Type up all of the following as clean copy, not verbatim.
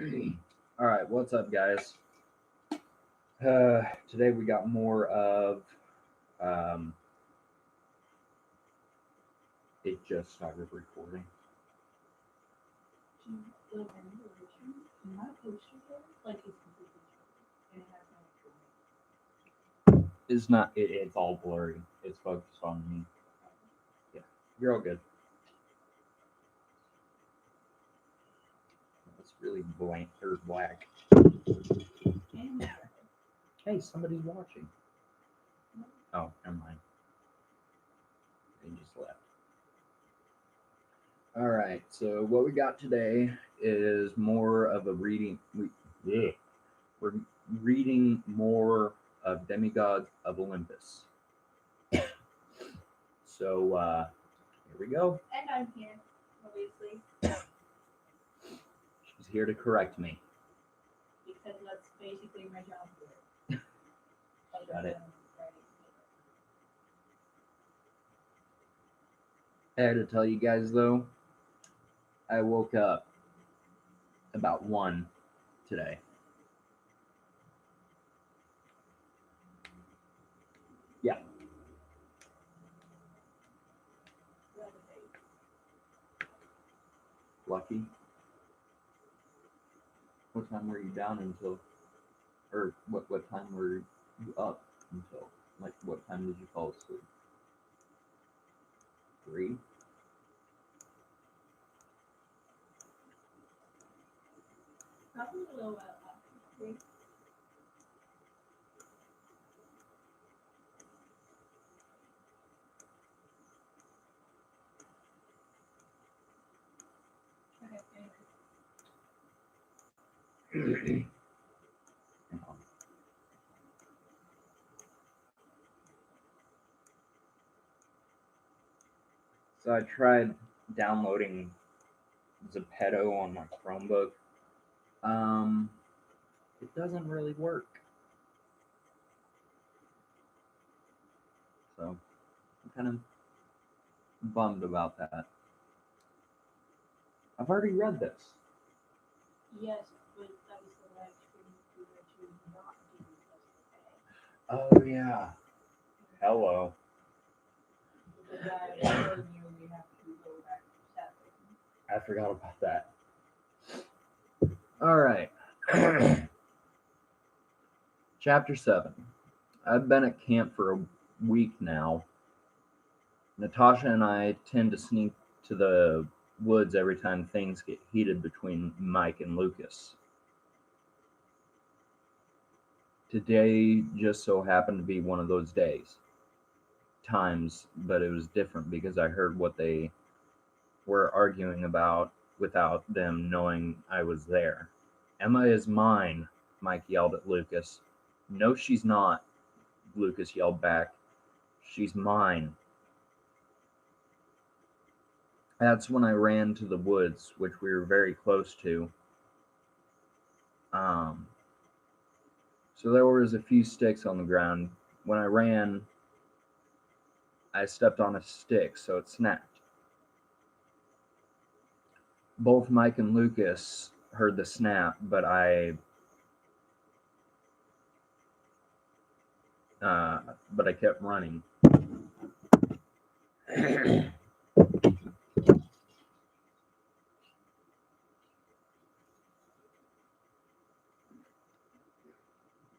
All right, what's up, guys? Today we got more of. Um, it just started recording. It's not. It's all blurry. It's focused on me. Yeah, you're all good. It's really blank or black. Hey, somebody's watching. Oh, never mind. They just left. All right. So what we got today is more of a reading. Yeah, we're reading more of Demigods of Olympus. So here we go. And I'm here, obviously, She's here to correct me. because that's basically my job here. Got it. I had to tell you guys though, I woke up about 1 today. Yeah. Lucky. What time were you down until? Or what time were you up until? Like, what time did you fall asleep? 3? Probably a little while after 3. Okay, anyway. So I tried downloading Zepeto on my Chromebook. It doesn't really work. So I'm kind of bummed about that. I've already read this. Yes, but that was the live stream we were to not do Oh yeah. Hello. because I told you we have to go back to 7. I forgot about that. All right. Chapter 7. I've been at camp for a week now. Natasha and I tend to sneak to the woods every time things get heated between Mike and Lucas. Today just so happened to be one of those times, but it was different because I heard what they were arguing about without them knowing I was there. Emma is mine, Mike yelled at Lucas. No, she's not, Lucas yelled back. She's mine. That's when I ran to the woods, which we were very close to. So there was a few sticks on the ground. When I ran, I stepped on a stick, so it snapped. Both Mike and Lucas heard the snap, but I kept running.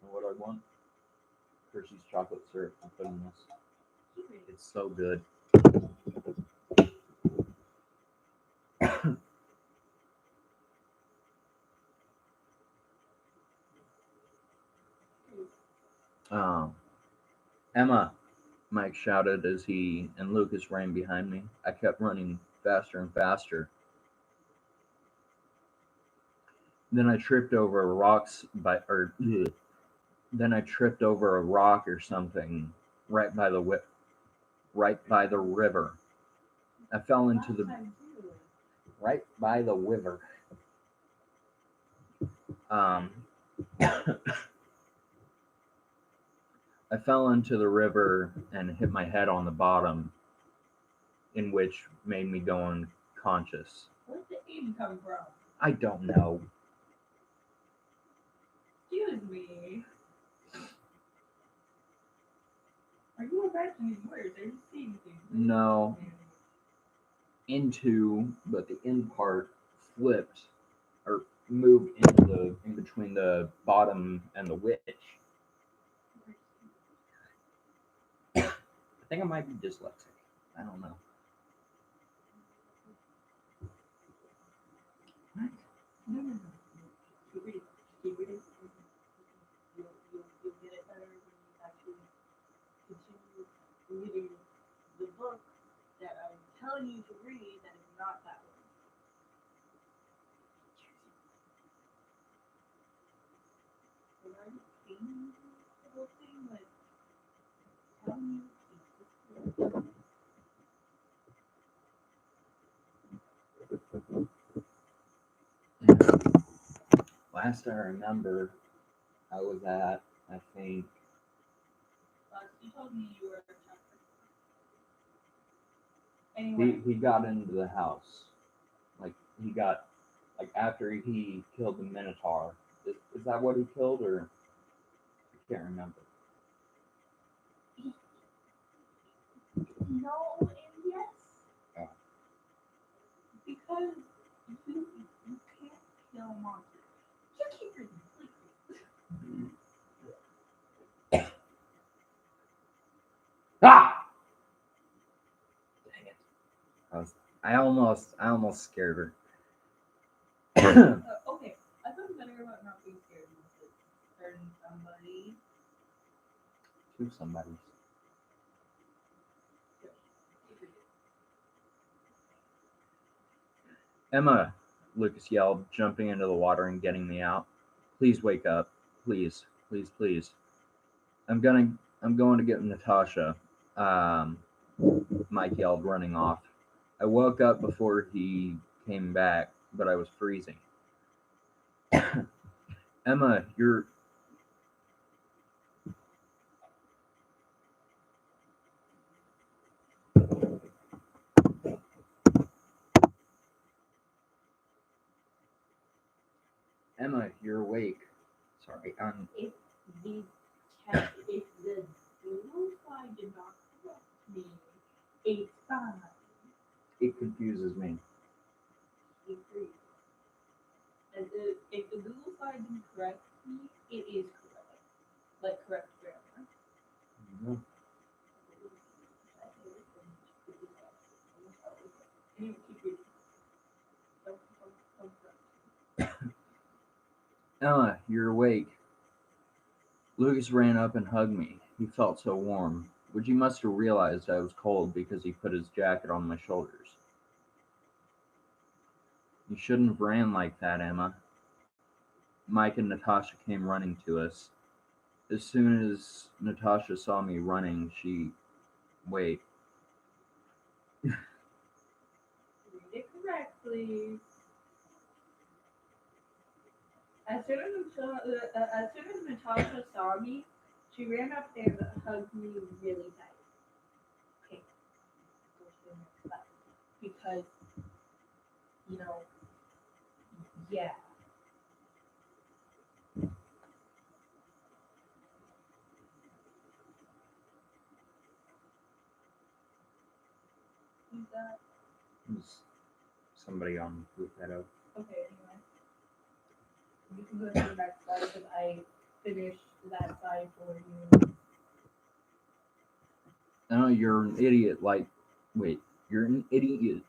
What do I want? Hershey's chocolate syrup. I'll put in this. It's so good. Emma, Mike shouted as he and Lucas ran behind me. I kept running faster and faster. Then I tripped over then I tripped over a rock or something right by the river. I fell into the right by the river. I fell into the river and hit my head on the bottom, in which made me go unconscious. Where'd the aim come from? I don't know. was me. Are you imagining words? Are you seeing things? No. Into, but the end part flipped or moved in between the bottom and the witch. I think I might be dyslexic. I don't know. What? No. Keep reading. Keep reading. You'll get it better when you actually continue reading the book that I'm telling you to read that is not that one. When I'm painting the whole thing, like telling you Last I remember, I was at, I think, you told me you were a chapter. Anyway. he got into the house. Like, he got, like, after he killed the Minotaur. Is that what he killed, or? I can't remember. No and yes. Oh. Because you can't kill monsters. You keep reading, please. Ah! Dang it! I almost scared her. Okay, I thought better about not being scared of hurting somebody. Two somebodies. Emma, Lucas yelled, jumping into the water and getting me out. Please wake up. Please, please, please. I'm going to get Natasha. Mike yelled, running off. I woke up before he came back, but I was freezing. Emma, you're... Emma, you're awake. Sorry, If the Google slide did not correct me, it's fine. It confuses me. Agreed. If the Google slide didn't correct me, it is correct. Like correct grammar. Mm-hmm. Anyway, keep reading. Don't Emma, you're awake. Lucas ran up and hugged me. He felt so warm, which he must have realized I was cold because he put his jacket on my shoulders. You shouldn't have ran like that, Emma. Mike and Natasha came running to us. As soon as Natasha saw me running, she... Wait. Read it correctly. As soon as Natasha saw me, she ran up there and hugged me really tight. Okay. Go to the next slide. Because, yeah. Who's that? There's somebody on Bluepedo. Okay, anyway. You can go to the next slide because I finished that side for you. No, you're an idiot. Wait, you're an idiot.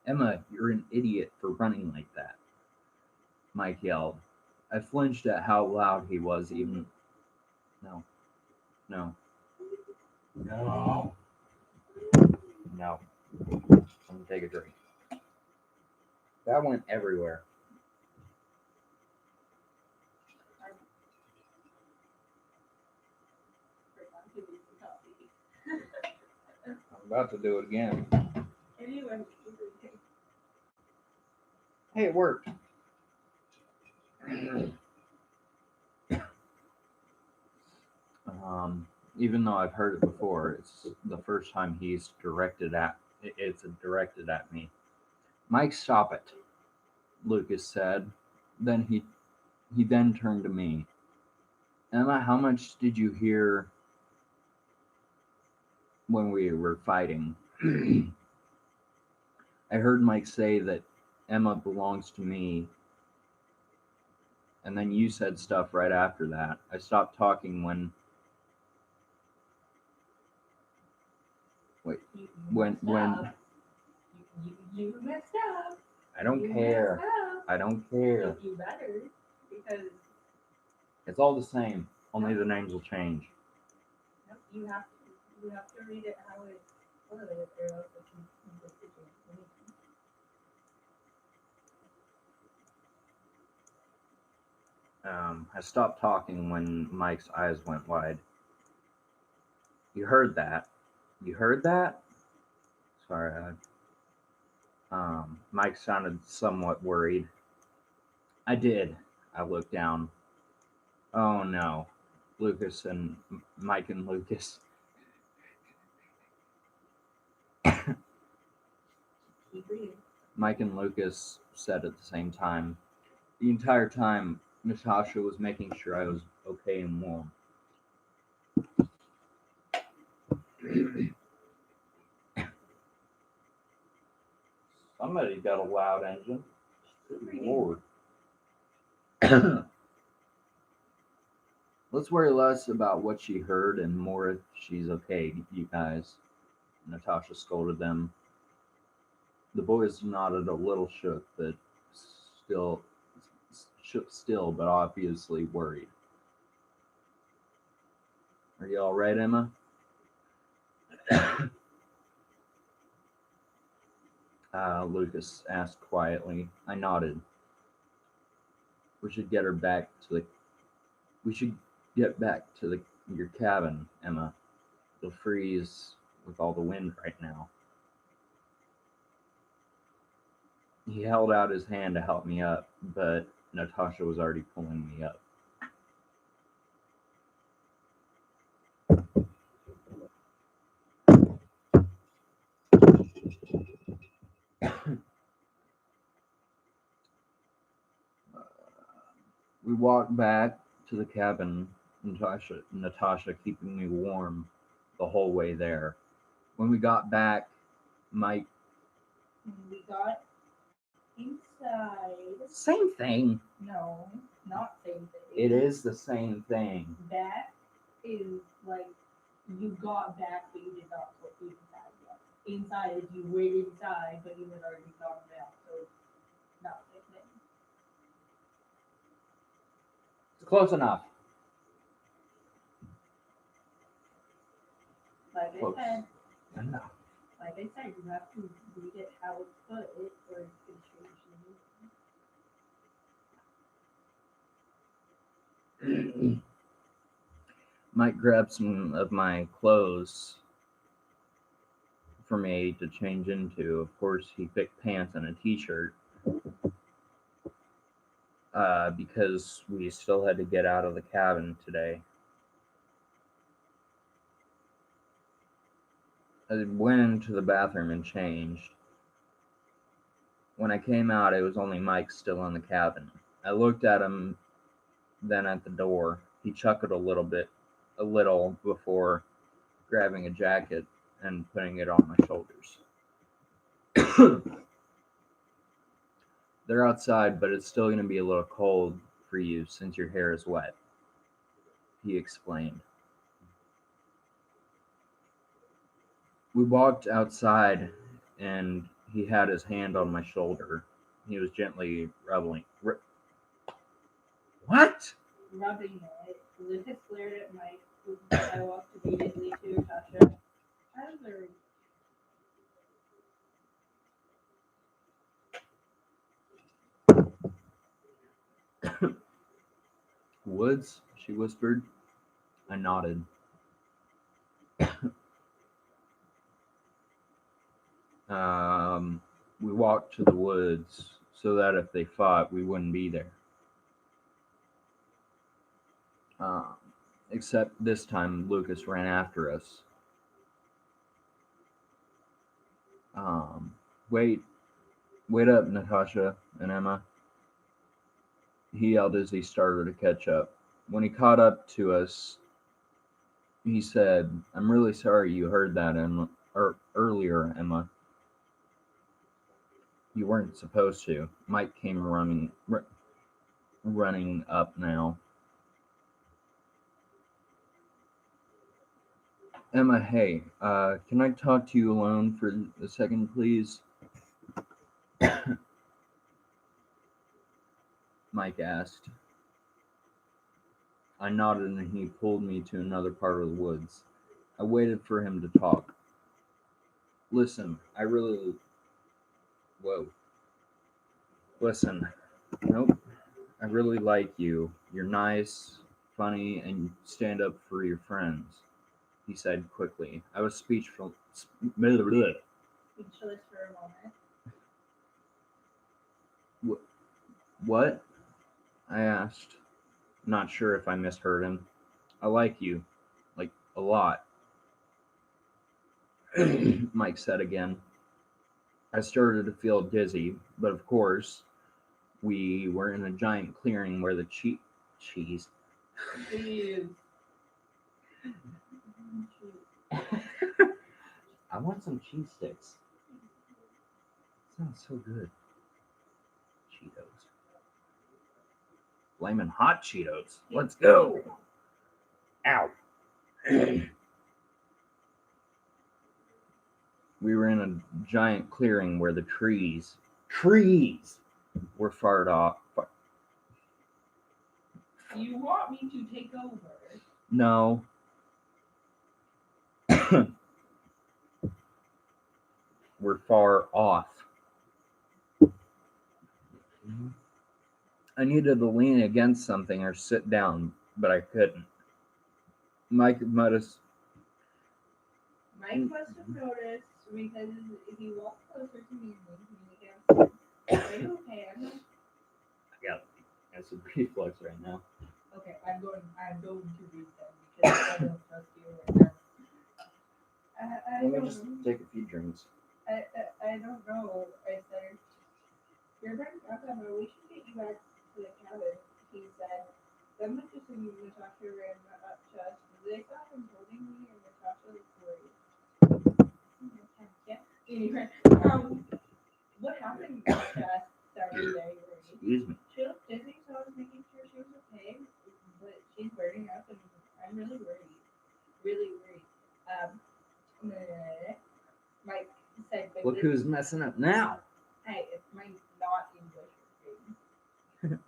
Emma, you're an idiot for running like that. Mike yelled. I flinched at how loud he was, even. No. No. No. No. I'm gonna take a drink. That went everywhere. I'm about to do it again. Anyway, Hey, it worked. Even though I've heard it before, it's the first time it's directed at me. Mike, stop it, Lucas said. Then he then turned to me. Emma, how much did you hear when we were fighting? I heard Mike say that Emma belongs to me, and then you said stuff right after that. I stopped talking when wait You when messed up. You messed up. I don't You care. messed up. I don't care. You better, because It's all the same. Only the names will change. nope, you have to read it how it was, or else it can make a decision. I stopped talking when Mike's eyes went wide. You heard that? You heard that? Sorry. Mike sounded somewhat worried. I did. I looked down. Oh no. Lucas and Mike and Lucas. Keep reading. Mike and Lucas said at the same time. The entire time, Natasha was making sure I was okay and warm. Somebody got a loud engine. Good Lord. Let's worry less about what she heard and more if she's okay, you guys. Natasha scolded them. The boys nodded a little shook, but still shook still, but obviously worried. Are you all right, Emma? Lucas asked quietly. I nodded. We should get her back to the. We should get back to your cabin, Emma. You'll freeze with all the wind right now. He held out his hand to help me up, but Natasha was already pulling me up. We walked back to the cabin, Natasha keeping me warm the whole way there. When we got back, Mike. We got inside. Same thing. No, not same thing. It is the same thing. That is like you got back, but you did not put inside yet. Inside is you went inside, but you had already gone back, so it's not the same thing. It's close enough. Like Close. I said, Enough. you have to read it how it's put, or it's gonna change the meaning. Mike grabbed some of my clothes for me to change into. Of course, he picked pants and a t-shirt because we still had to get out of the cabin today. I went into the bathroom and changed. When I came out, it was only Mike still in the cabin. I looked at him, then at the door. He chuckled a little before grabbing a jacket and putting it on my shoulders. They're outside, but it's still going to be a little cold for you since your hair is wet, he explained. We walked outside, and he had his hand on my shoulder. He was gently rubbing. What? Rubbing it. Lucas glared at Mike. I walked immediately to Natasha. I'm very Woods? She whispered. I nodded. We walked to the woods so that if they fought, we wouldn't be there. Um, Except this time, Lucas ran after us. Wait, wait up, Natasha and Emma. He yelled as he started to catch up. When he caught up to us, he said, "I'm really sorry you heard that earlier, Emma. You weren't supposed to." Mike came running up now. "Emma, hey, can I talk to you alone for a second, please?" Mike asked. I nodded and he pulled me to another part of the woods. I waited for him to talk. "Listen, I really. Whoa. Listen. Nope. I really like you. You're nice, funny, and you stand up for your friends," he said quickly. I was speechless. Speechless for a moment. What? I asked, not sure if I misheard him. "I like you. Like, a lot," Mike said again. I started to feel dizzy, but of course, we were in a giant clearing where the cheese. Please. I want some cheese sticks. Sounds so good. Cheetos. Flamin' hot Cheetos. Let's go. Ow. We were in a giant clearing where the trees were far off. You want me to take over? No. We're far off. I needed to lean against something or sit down, but I couldn't. Mike must have. Mike must have noticed because if he walked closer to me and he again, "Are you okay, Emma?" Yeah, that's a reflex right now. Okay, I'm going to read them because I don't trust you right now. Let me just take a few drinks. I don't know. I said, "You're very drunk, Emma. We should get you back to the cabin," he said. Then went to see Natasha ran up to us. They saw him holding me and Natasha looked worried. Yeah. Anyway, what happened to us Saturday? Excuse me. She looked dizzy, so I was making sure she was okay. But she's burning up, and I'm really worried. Really worried. Mike said, Look who's messing up now. "Hey, it's my not English thing."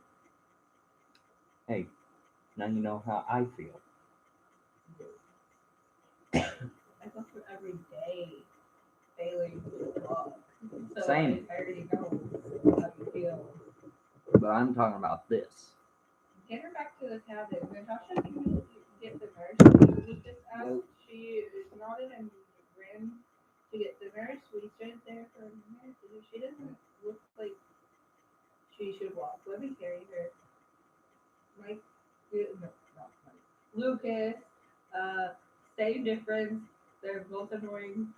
Hey, now you know how I feel. I go through every day failing to talk. So Same. I already know how you feel. But I'm talking about this. Get her back to the cabin. Natasha, can you get the nurse? We just asked. She nodded and ran to get the nurse. We stood there for a minute. She doesn't look like she should walk. Let me carry her. Mike, no, not Mike. Lucas, same difference. They're both annoying.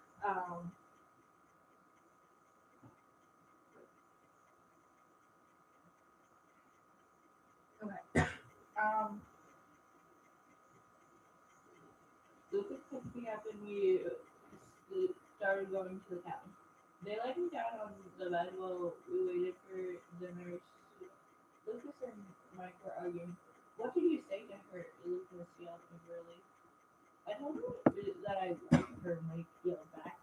Okay. Lucas picked me up and we started going to the cabin. They let me down on the bed while we waited for the nurse. Lucas and Mike were arguing. "What did you say to her?" Lucas yelled angrily. "I told her that I liked her," Mike yelled back.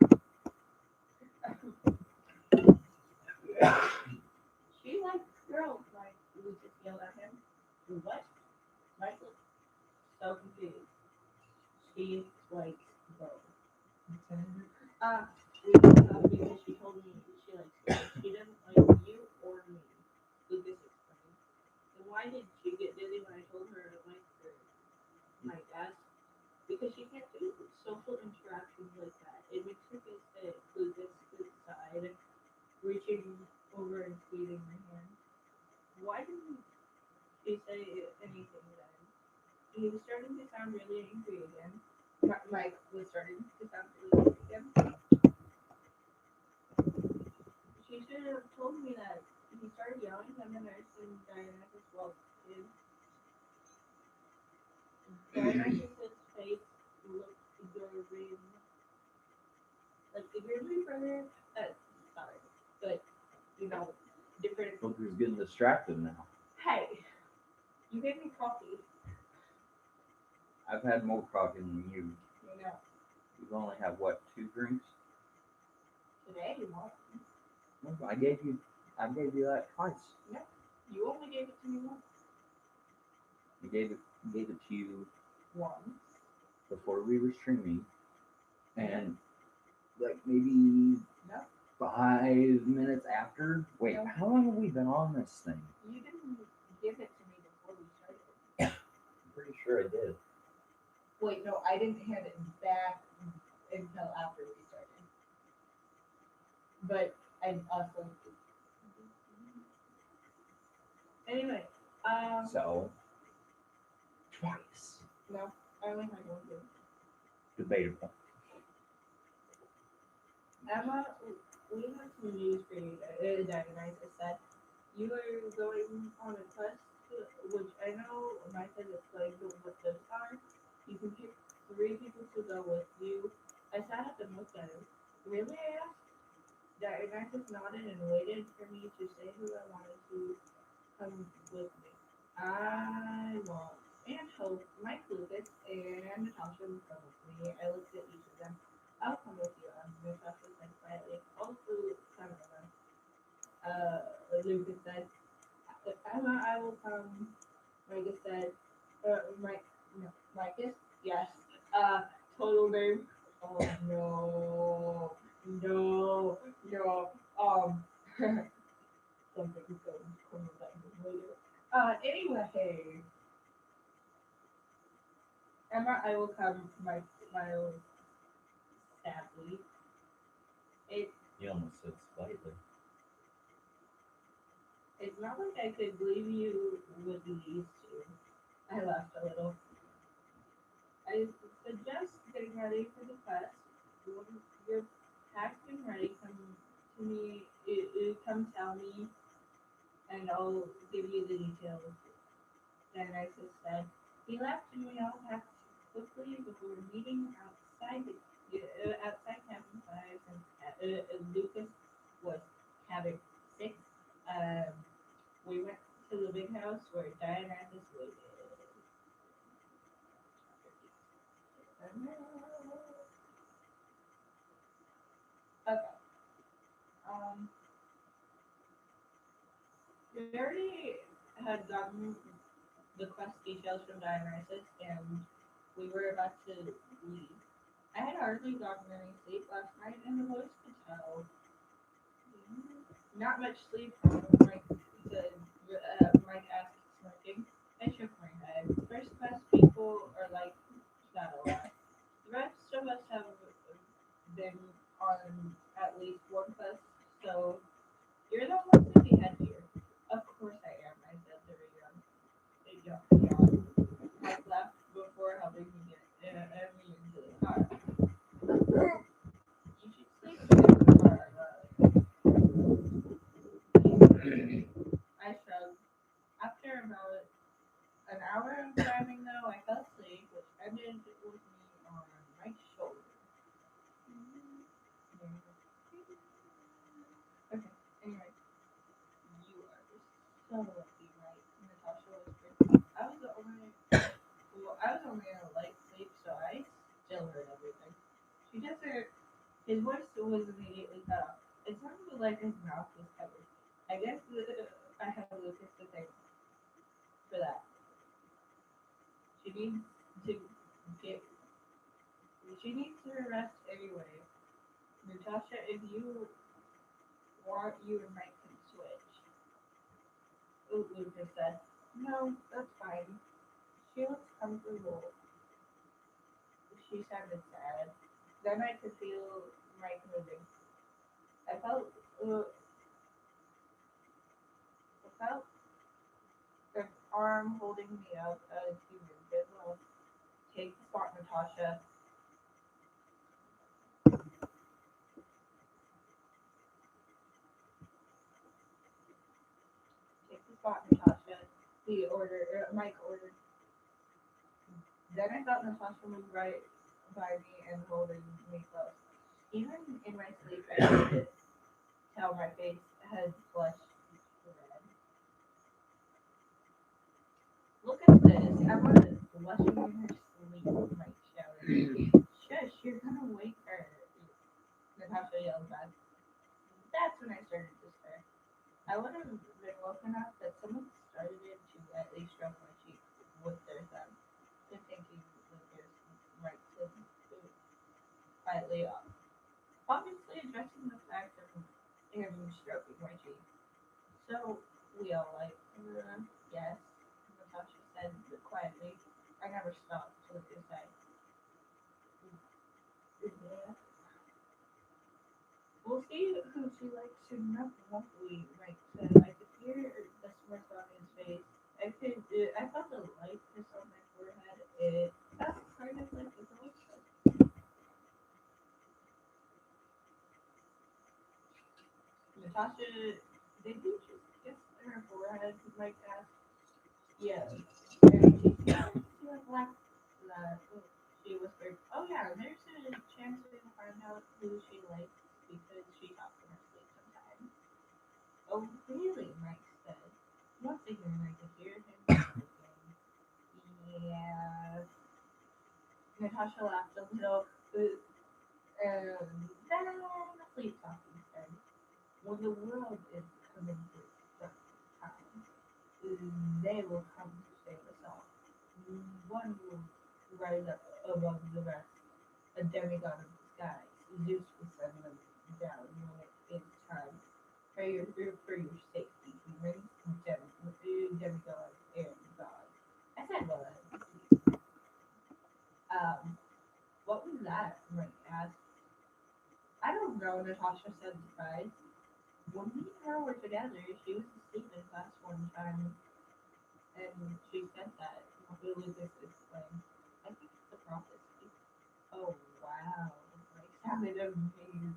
"She likes girls," Lucas yelled at him. "What?" Mike looked so confused. "She likes girls." Because she told me she likes girls. She didn't like you or me, Lucas explained. "Then why did she get dizzy when I told her I liked her?" Mike asked. "Because she can't do social interactions like that. It makes her feel sick," Lucas sighed, reaching over and squeezing my hand. "Why didn't she say anything then?" He was starting to sound really angry again. Mike was starting to sound really angry again. "She should have told me that." He started yelling, and the nurse and Diana as well did. Dionysus's face looked grim, like the Grizzly brother. Sorry, but you know, different. Look who's getting distracted now. Hey, you gave me coffee. I've had more coffee than you. You know, You've only had what, 2 drinks? today you want. No, I gave you that twice. No, you only gave it to me once. I gave it to you Once. before we were streaming, and like maybe No. 5 minutes after. Wait, No. how long have we been on this thing? You didn't give it to me before we started. I'm pretty sure I did. Wait, no, I didn't hand it back until after we started. But I also. Anyway, So twice. no, I only had one good. Debatable. Emma, we have some news for you. Dionysus said you are going on a quest, which I know Mike has explained what those are. You can pick 3 people to go with you. I sat up and looked at him. Really? I asked. Dionysus nodded and waited for me to say who I wanted to come with me. I want and hope Mike Lucas and Natasha would come with me. I looked at each of them. I'll come with you. Natasha said quietly. Also, some of them. Lucas said, Emma, I will come. Micah said, Mike, no, Micah? Yes. Total name. Oh no. No. No. Something's going to come with that later. Anyway. Emma, I will come. Mike smiled sadly. You almost said slightly. It's not like I could believe you with these two. I laughed a little. I suggest getting ready for the quest. When you're packed and ready, come to me. Come tell me, and I'll give you the details. Dionysus said. He left, and we all packed quickly before meeting outside cabin 5 since Lucas was cabin 6. Um, we went to the big house where Dionysus waited. Okay. Um, we already had gotten the quest details from Dionysus, and we were about to leave. I had hardly gotten any sleep last night, and the voice could tell. Not much sleep, Mike said. Mike asked, smirking. I shook my head. First class people are like that a lot. The rest of us have been on at least one quest, so you're the one to be head here. Of course I am, I said very young. Yawn. Mike laughed before helping me get me into the car. You should sleep in the car. I shrugged. After about an hour of driving, though, I fell asleep, which ended with me on Mike's shoulder. Okay, anyway. You are so lucky, right? Natasha whispered. I was only in a light sleep, so I still heard everything. She just heard, his voice was immediately cut off. It sounded like his mouth was covered. I guess I have Lucas to thank for that. She needs to get, she needs her rest anyway. Natasha, if you want, you and Mike can switch. Lucas said. No, that's fine. She looks comfortable. She sounded sad. Then I could feel Mike moving. I felt, I felt an arm holding me up as he moved it. Well, take the spot, Natasha. Take the spot, Natasha. Mike ordered. Then I felt Natasha was right by me and holding me close. Even in my sleep, I could tell my face had flushed red. Look at this. Emma blushing in her sleep, Mike shouted. Shush, you're gonna wake her. Natasha yelled back. That's when I started to stir. I would have been woken up that someone started to at least stroke my cheek with their thumb, to thinking Lucas might slip quietly off. Obviously addressing the fact of him stroking my cheek. So we all like, yes, Natasha said quietly. I never stopped to look inside. Yeah. We'll see who she likes soon enough, won't we? Mike said. I could hear the smirk on his face. I felt a lightness on my forehead. It felt kind of like a ghost. Natasha, did you just kiss her forehead? Mike asked. Yes. And she was like, she whispered, oh yeah, there's a chance we can find out who she likes because she talks in her sleep sometimes. Oh, really? Mike said. Once again, I could hear him speaking. Yeah. Natasha laughed a little, then the sleep talking said, when the world is coming to its dark time, they will come to save us all. One will rise up above the rest, a demigod of the skies. Zeus will send them down when it is time. For your safety, humans, demigods, and gods. I said what? What was that? Mike asked. I don't know, Natasha said surprised. When me and her were together, she was asleep in class one time, and she said that. Lucas explained. I think it's a prophecy. Oh, wow. Like, sounded amazing.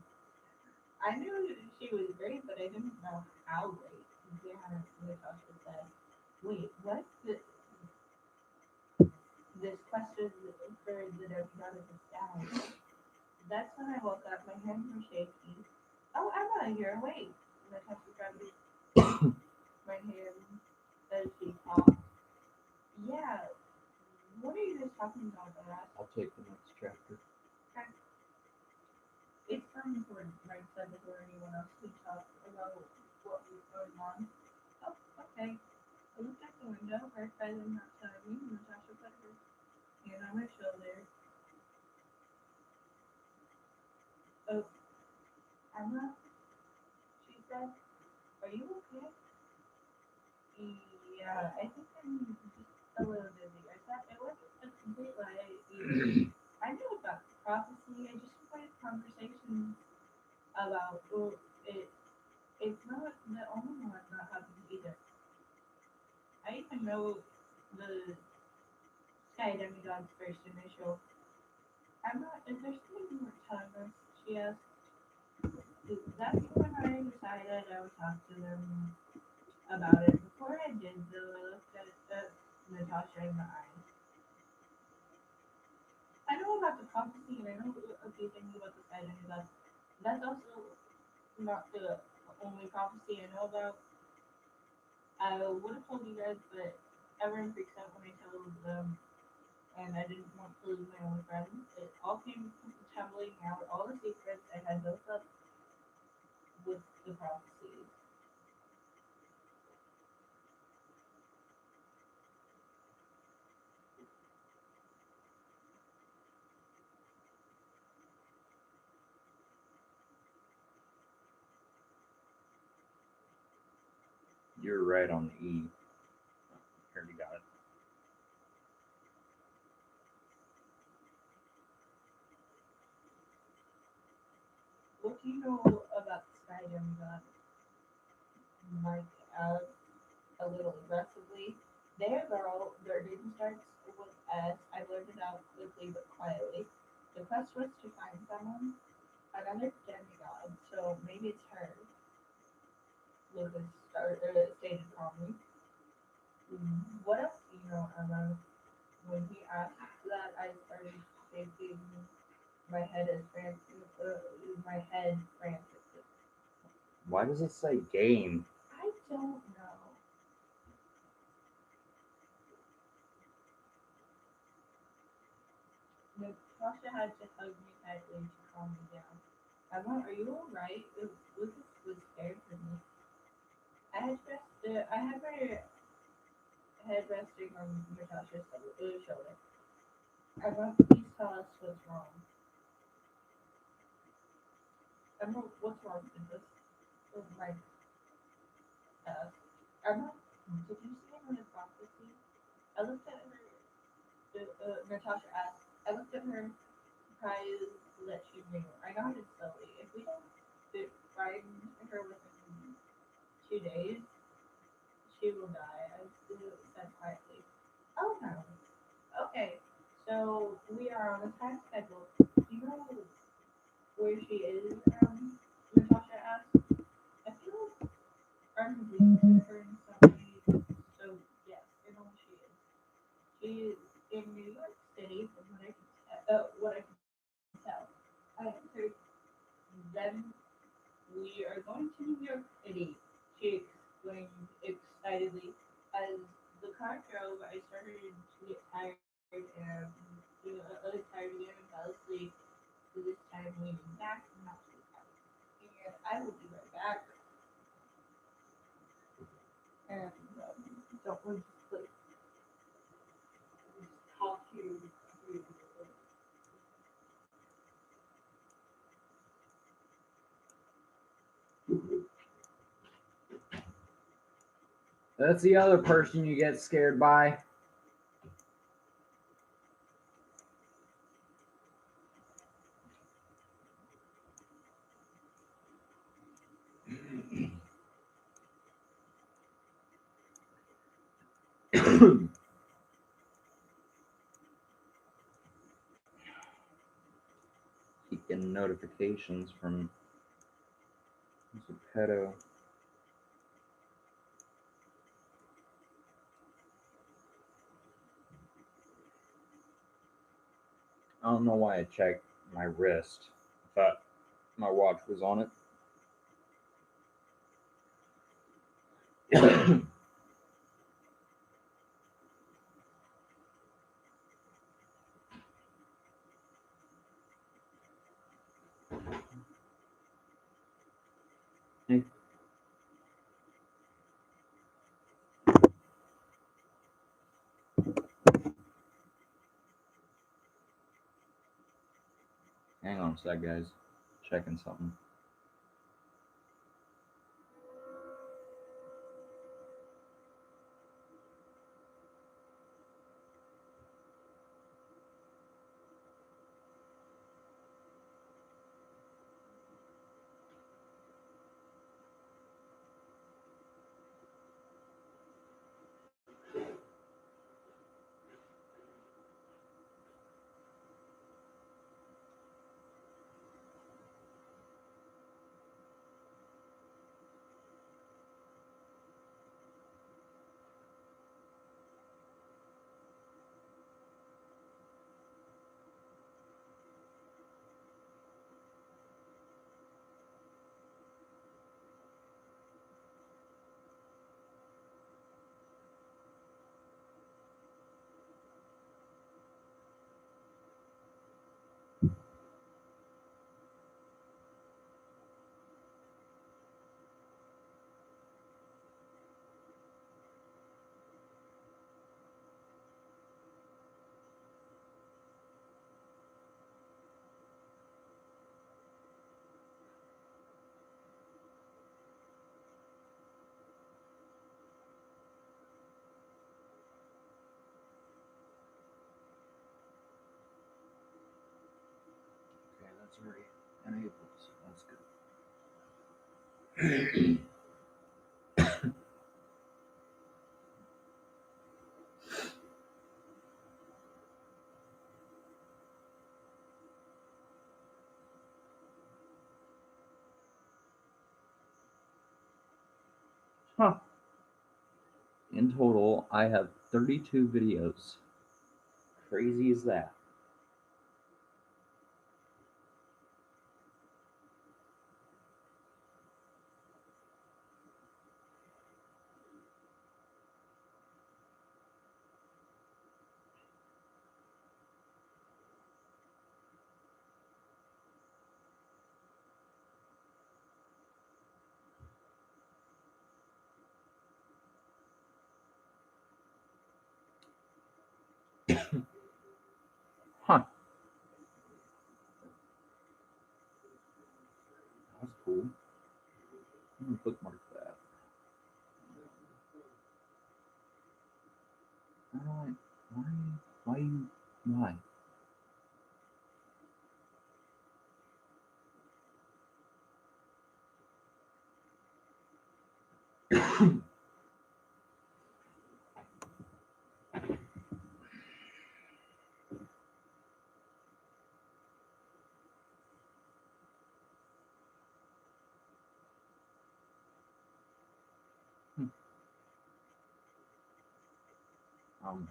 I knew she was great, but I didn't know how great. Yeah, Natasha said. Wait, what? This question for the demigod of the sky. That's when I woke up. My hands were shaky. Oh, Emma, you're awake. Natasha grabbed my hand as she talked. Yeah, what are you guys talking about? I asked. I'll take the next chapter. Okay. It's very important, Mike said before anyone else could talk about what was going on. Oh, okay. I looked out the window, heard by them outside me, and Natasha put her hand on my shoulder. Oh, Emma, she said, are you okay? Yeah, I think I'm just a little dizzy. I thought it wasn't a complete lie either. I knew about prophecy. I just wanted conversations about well, it. It's not the only one that happens either. I even know the sky demigod's first initial. I'm not. Is there something more telling us? She asked. That's when I decided I would talk to them about it. Before I did, though, I looked at Natasha in the eye. I know about the prophecy and I know a few things about the sky demigod. That's also not the only prophecy I know about. I would have told you guys, but everyone freaks out when I tell them, and I didn't want to lose my only friend. It all came tumbling out, all the secrets I had built up with the prophecies. You're right on the E. Already got it. What do you know about the sky demigod? Mike asked a little aggressively. There, girl, their name starts with S. I blurted it out quickly but quietly. The quest was to find someone, another demigod, so maybe it's her. Lucas stated calmly. What else do you know, Emma? When he asked I started shaking my head as my head frantically. Why does it say game? I don't know. Natasha had to hug me tightly to calm me down. Emma, are you alright? Lucas was scared for me. I had my head resting on Natasha's shoulder. Emma, please tell us what's wrong. Emma, what's wrong with this? Oh my Emma, did you see anyone in prophecy? I looked at her, Natasha asked. I looked at her, surprised that she knew. I nodded slowly. If we don't find her within 2 days, she will die, I said quietly. Oh no. Okay, so we are on a time schedule. Do you know where she is? Natasha asked. I feel I'm leaving her in some way. So yes, I know she is. She is in New York City, from what I can tell. I answered. Then we are going to New York City. She exclaimed excitedly. As the car drove, I started to get tired and tired again and fell asleep. This time leaning back, not too tired. And I will be right back. And don't want to sleep. Talk to you. That's the other person you get scared by. Keep getting notifications from Mr. Pedo. I don't know why I checked my wrist. I thought my watch was on it. Hey, hang on a sec, guys. Checking something. Okay, that's already enabled, so that's good. Huh. In total, I have 32 videos. Crazy is that? Huh. That's cool. I'm gonna bookmark that. Alright. Why? Why? Why? Hmm. Um.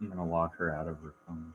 I'm gonna lock her out of her phone.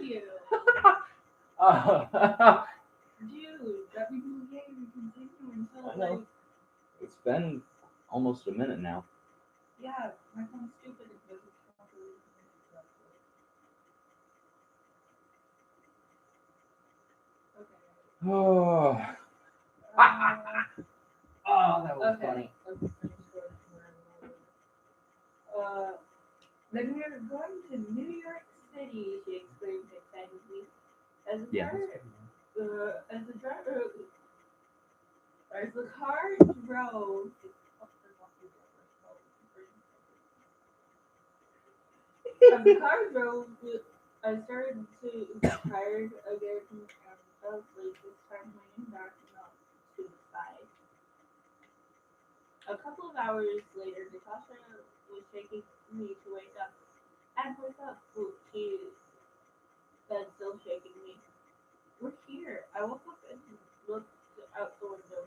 You. I Dude, that means we can't even continue until know. like, It's been almost a minute now. yeah, my phone's stupid. It doesn't count for these minutes. That's it. Okay. Oh, that was Okay. funny. Let's finish going then we are going to New York City, she exclaimed excitedly. As the Yeah. driver, as the car drove, as the car drove, I started to get tired again and fell asleep, this time laying back not to the side. A couple of hours later, Natasha was shaking me to wake up. And wake up, she said, still shaking me. We're here. I woke up and looked out the window.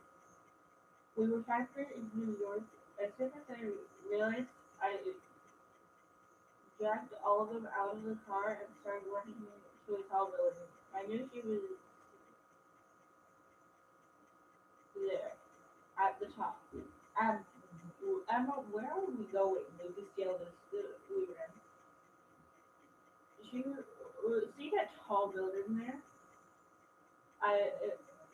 We were transferred in New York. As soon as I realized, I dragged all of them out of the car and started running to a tall building. I knew she was there, at the top. And Emma, where are we going? Lucas yelled as we ran. She see that tall building there? I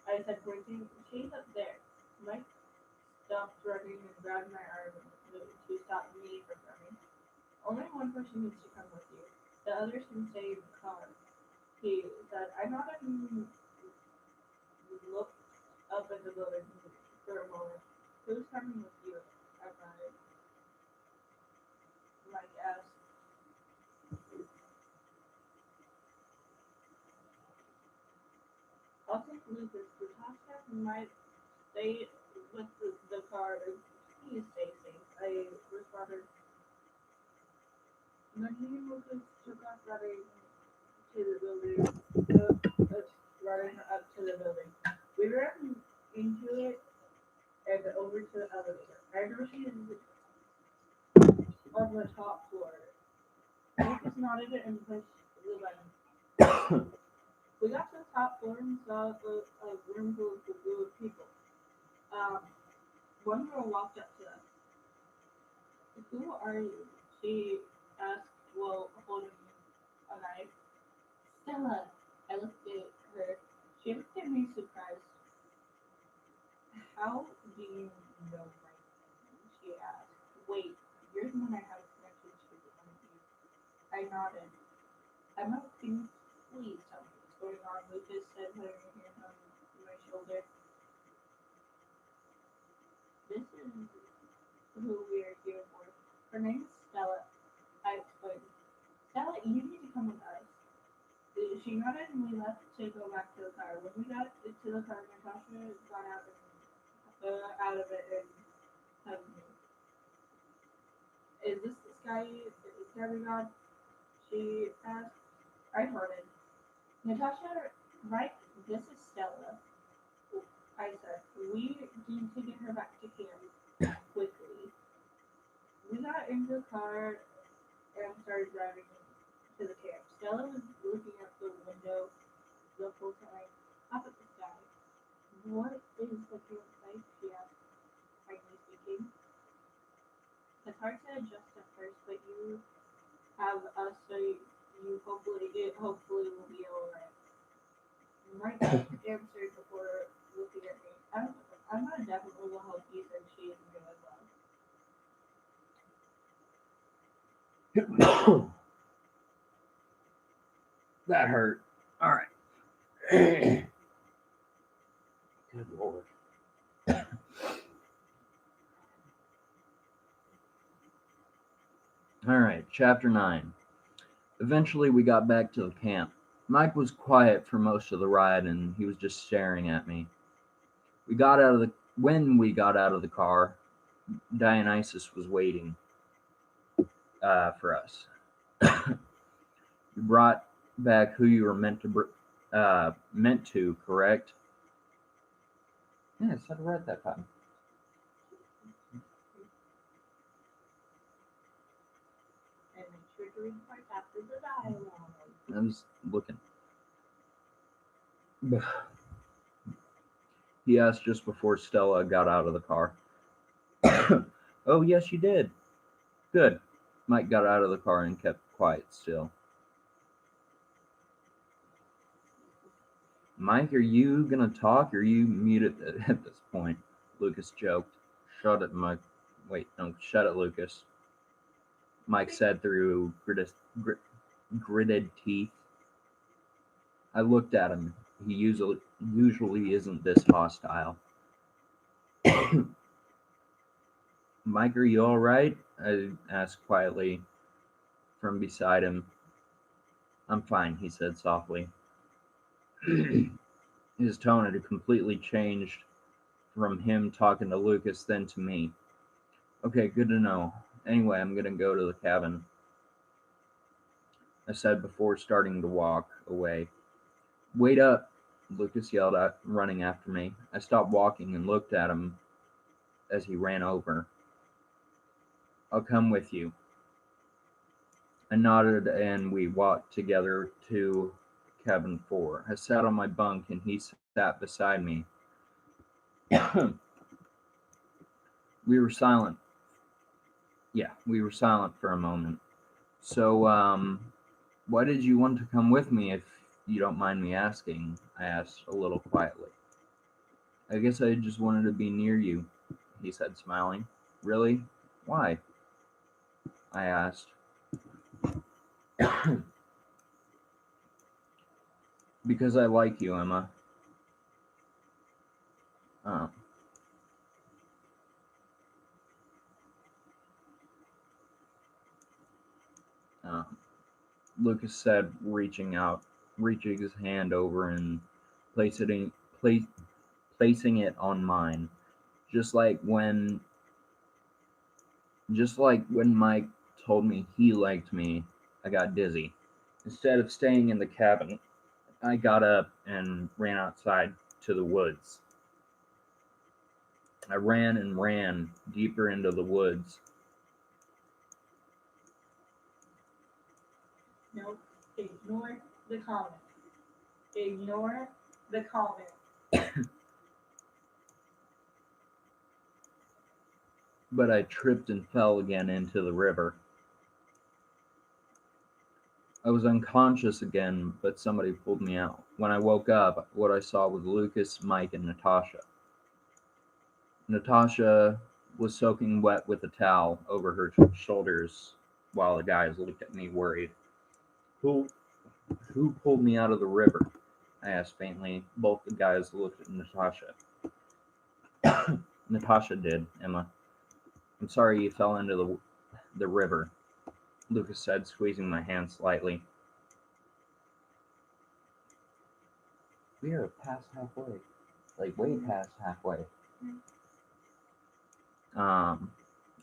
I said, pointing. She's up there. Mike stopped running and grabbed my arm to stop me from running. Only one person needs to come with you. The others can stay in the car. He said, I nodded and looked up at the building for a moment. Who's coming with you? I nodded. Mike asked. I'll take Lucas. The top step might stay with the car. Please stay safe. I responded. Then he and Lucas took off running to the building, running up to the building. We ran into it and over to the elevator. I know she is on the top floor. Lucas nodded and pushed the button. We got to the top floor and saw a room full of people. Um, one girl walked up to us. Who are you? She asked while holding a knife. Stella. I looked at her. She looked at me surprised. How do you know my name? She asked. Wait, you're the one I have a connection to, aren't you? I nodded. Emma, can you please tell me what's going on? Lucas said, putting her hand on my shoulder. This is who we are here for. Her name's Stella. I explained. Stella, you need to come with us. She nodded and we left to go back to the car. When we got to the car, Natasha got out of it and hugged me. Is this guy, Demigod? She asked. I nodded. Natasha, right? This is Stella. I said. We need to get her back to camp quickly. We got into the car and started driving to the camp. Stella was looking out the window the whole time, up at the sky. What is the camp like? She asked, finally speaking. It's hard to adjust at first, but you have us, so hopefully will be alright. Mike answered before looking at me. I'm not definitely will help you since she isn't doing well. That hurt. All right. Good Lord. All right, chapter 9. Eventually, we got back to the camp. Mike was quiet for most of the ride, and he was just staring at me. When we got out of the car, Dionysus was waiting for us. You brought back who you were meant to, correct? Yes, I read that time. And make sure to read parts after the dialogue. I was looking. He asked just before Stella got out of the car. Oh, yes, you did. Good. Mike got out of the car and kept quiet still. Mike, are you gonna talk? Or are you muted at this point? Lucas joked. Shut it, Mike. Wait, no, shut it, Lucas. Mike said through gritted teeth. I looked at him. He usually isn't this hostile. Mike, are you all right? I asked quietly from beside him. I'm fine, he said softly. His tone had completely changed from him talking to Lucas then to me. Okay, good to know. Anyway, I'm gonna go to the cabin, I said before starting to walk away. Wait up, Lucas yelled out, running after me. I stopped walking and looked at him as he ran over. I'll come with you. I nodded and we walked together to cabin 4. I sat on my bunk and he sat beside me. We were silent. Yeah, we were silent for a moment. So, why did you want to come with me if you don't mind me asking? I asked a little quietly. I guess I just wanted to be near you, he said, smiling. Really? Why? I asked. Because I like you, Emma. Oh. Lucas said, reaching his hand over and placing it on mine, just like when Mike told me he liked me. I got dizzy. Instead of staying in the cabin, I got up and ran outside to the woods. I ran and ran deeper into the woods. Nope. Ignore the comment. Ignore the comment. But I tripped and fell again into the river. I was unconscious again, but somebody pulled me out. When I woke up, what I saw was Lucas, Mike, and Natasha. Natasha was soaking wet with a towel over her shoulders while the guys looked at me worried. Who who pulled me out of the river? I asked faintly. Both the guys looked at Natasha. Natasha did, Emma. I'm sorry you fell into the river, Lucas said, squeezing my hand slightly. We are past halfway. Like way past halfway. I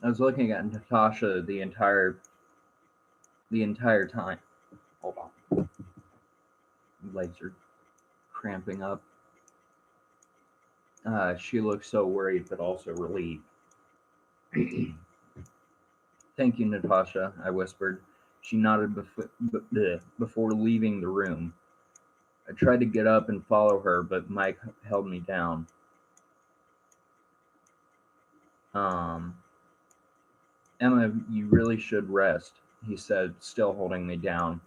was looking at Natasha the entire time. Hold on. Legs are cramping up. She looked so worried but also relieved. Thank you, Natasha, I whispered. She nodded before leaving the room. I tried to get up and follow her, but Mike held me down. Um, Emma, you really should rest, he said, still holding me down.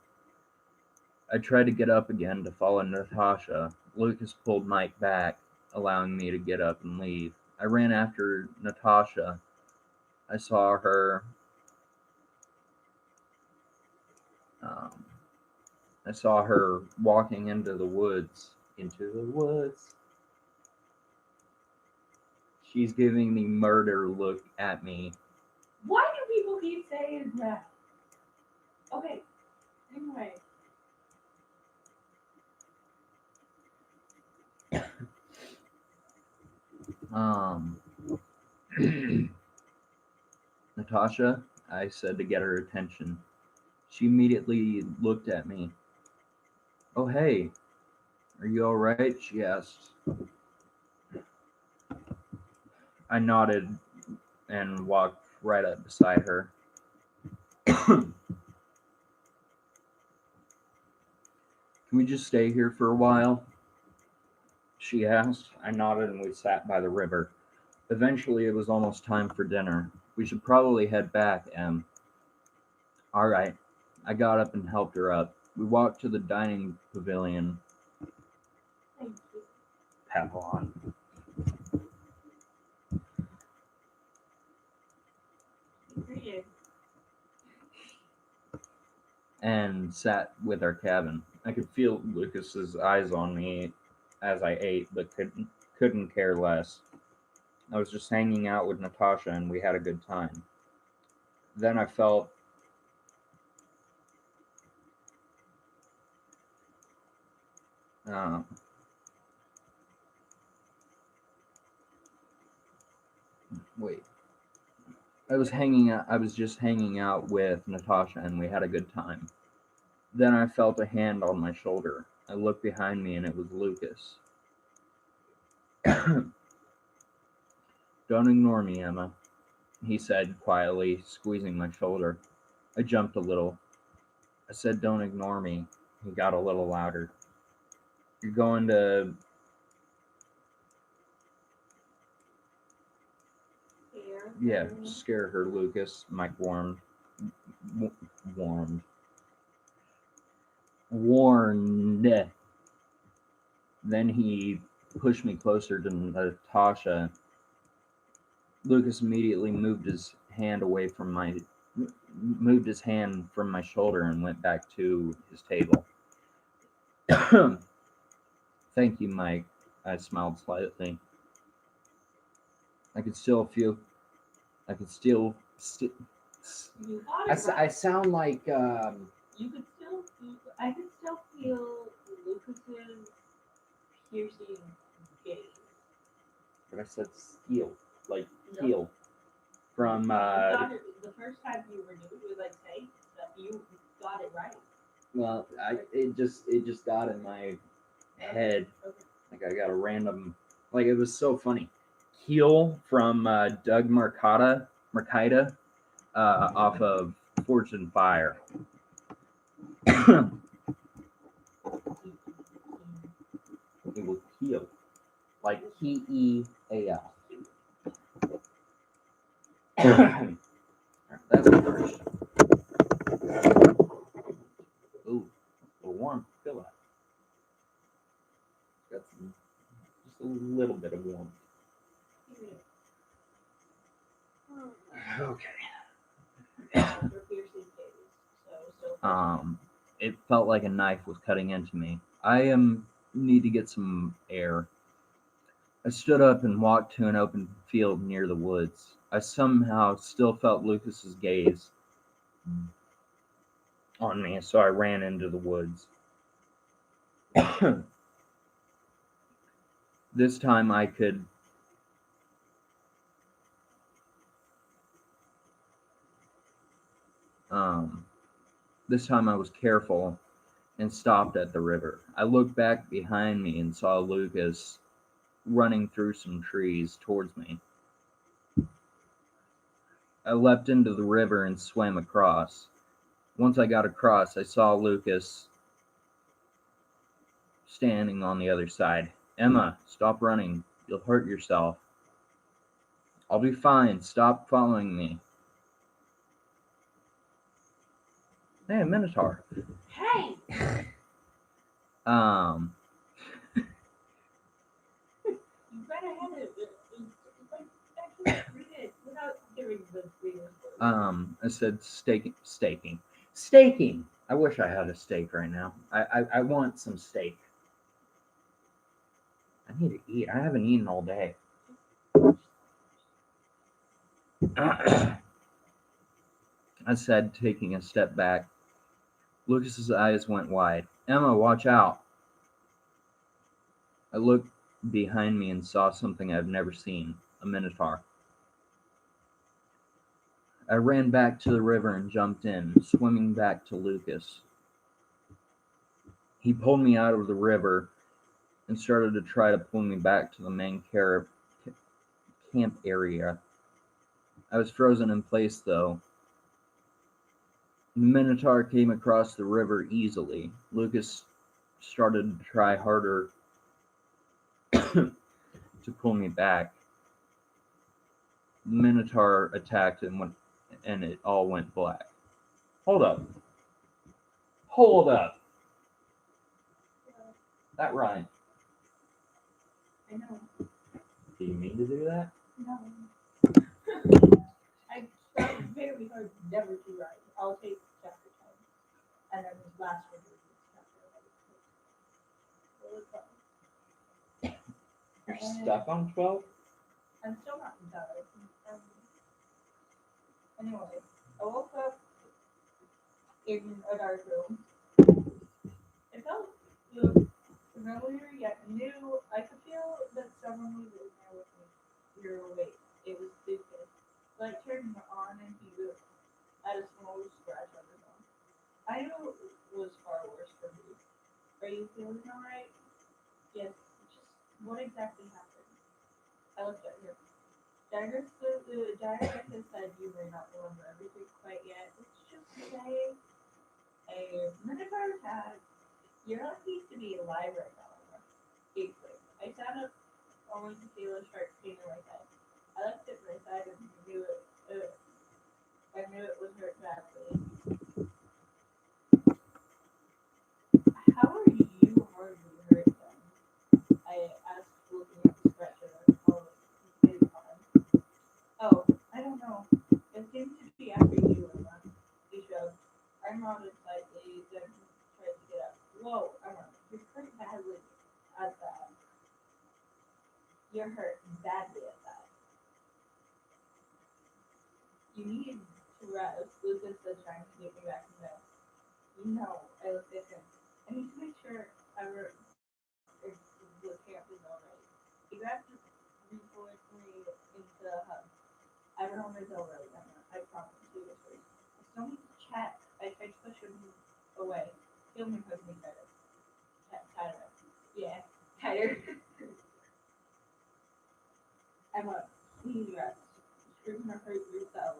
I tried to get up again to follow Natasha. Lucas pulled Mike back, allowing me to get up and leave. I ran after Natasha. I saw her. Um, I saw her walking into the woods. Into the woods. She's giving the murder look at me. Why do people keep saying that? Okay, anyway. Natasha, I said to get her attention. She immediately looked at me. Oh, hey, are you alright? She asked. I nodded and walked right up beside her. Can we just stay here for a while? She asked. I nodded and we sat by the river. Eventually, it was almost time for dinner. We should probably head back, Em. All right. I got up and helped her up. We walked to the dining pavilion. Thank you. Pavilion. Agreed. And sat with our cabin. I could feel Lucas's eyes on me as I ate, but couldn't care less. I was just hanging out with Natasha and we had a good time. Then I felt uh, wait. I was just hanging out with Natasha and we had a good time. Then I felt a hand on my shoulder. I looked behind me and it was Lucas. Don't ignore me, Emma, he said quietly, squeezing my shoulder. I jumped a little. I said, don't ignore me. He got a little louder. You're going to. Yeah, scare her, Lucas. Mike warned. Warned. Warned. Then he pushed me closer to Natasha. Lucas immediately moved his hand from my shoulder and went back to his table. Thank you, Mike. I smiled slightly. I could still feel. I could still. You got it right. I sound like. You could still. I could still feel Lucas's piercing gaze. But I said steel, like heel. From. You got it, the first time you were doing it, like saying stuff, you got it right. Well, it just got in my head. Okay. Like I got a random. Like it was so funny. Heel from Doug Mercada off of Forged in Fire. It will heal. Like Heal. That's the first. Ooh, a warm. Feel that. Got some, just a little bit of warmth. Okay. Your piercing gaze. So. It felt like a knife was cutting into me. Need to get some air. I stood up and walked to an open field near the woods. I somehow still felt Lucas's gaze on me, so I ran into the woods. This time I could this time I was careful and stopped at the river. I looked back behind me and saw Lucas running through some trees towards me. I leapt into the river and swam across. Once I got across, I saw Lucas standing on the other side. Emma, stop running. You'll hurt yourself. I'll be fine. Stop following me. Hey, a Minotaur. Hey! Um, You gotta have it. Like, actually read it without giving the readers. I said staking. Staking! I wish I had a steak right now. I want some steak. I need to eat. I haven't eaten all day. I said, taking a step back. Lucas's eyes went wide. Emma, watch out. I looked behind me and saw something I've never seen, a minotaur. I ran back to the river and jumped in, swimming back to Lucas. He pulled me out of the river and started to try to pull me back to the main camp area. I was frozen in place, though. The minotaur came across the river easily. Lucas started to try harder to pull me back. The minotaur attacked and it all went black. Hold up. Hold up. That rhymed. I know. Do you mean to do that? No. I tried very hard never to write. I'll take chapter 10. And then this last one is chapter 11. You're stuck on 12? I'm still not done. Anyway, I woke up in a dark room. It felt familiar yet new. I could feel that someone was in there with me. You're awake. It was stupid. Light turned on and he had a small scratch on his arm. I knew it was far worse for me. Are you feeling alright? Yes. Just what exactly happened? I looked at him. Dagger said you may not remember everything quite yet. Let's just say a minotaur attack. You're lucky to be alive right now. Gateway. I sat up only to feel a sharp pain in my head. I looked at my side and knew it. I knew it was hurt badly. How are you hardly hurt then? I asked, looking at the scratch on his arm. Oh, I don't know. It seems to be after you, Emma. He shrugged. I nodded slightly, then tried to get up. Whoa, Emma, you're hurt badly at that. You're hurt badly at that. You need to rest. Lucas said, trying to get me back to bed. No, I looked at him. I need to make sure the camp is alright. He grabbed his reportedly into a hug. Everyone is alright, Emma. I promise you this week. I still need to check. I tried to push him away. Feel me hug me better. Tighter. Yeah, tighter. Emma, please rest. You're gonna hurt yourself.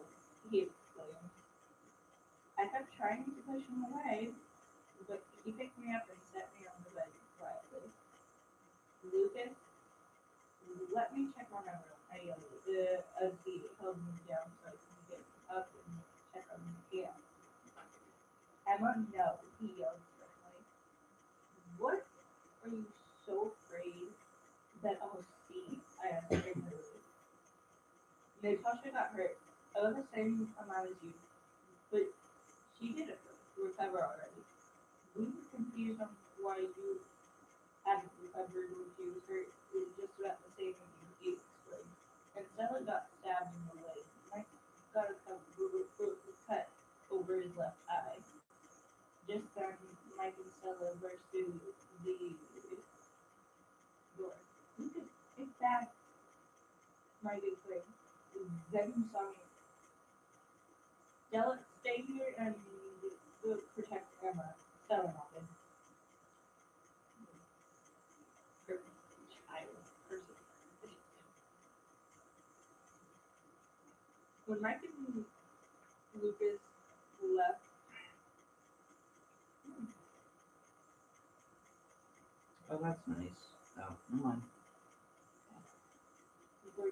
He exclaimed. I kept trying to push him away, but he picked me up and set me on the bed quietly. Lucas, let me check on everyone. I yelled as he held me down so I could get up and check on the camp. Emma, no, he yelled sternly. What are you so afraid that I'll see? I asked ignorantly. Natasha got hurt. about the same amount as you, but she did recover already. We were confused on why you hadn't recovered when she was hurt. It was just about the same as you explained. And Stella got stabbed in the leg. Mike got a cut over his left eye. Just then, Mike and Stella burst through the door. Lucas, it's bad, Mike exclaimed. Then you saw me. Stella, stay here and protect Emma. Stella nodded. Her child person. When Mike and Lucas left, Oh, that's nice. Oh, never mind. were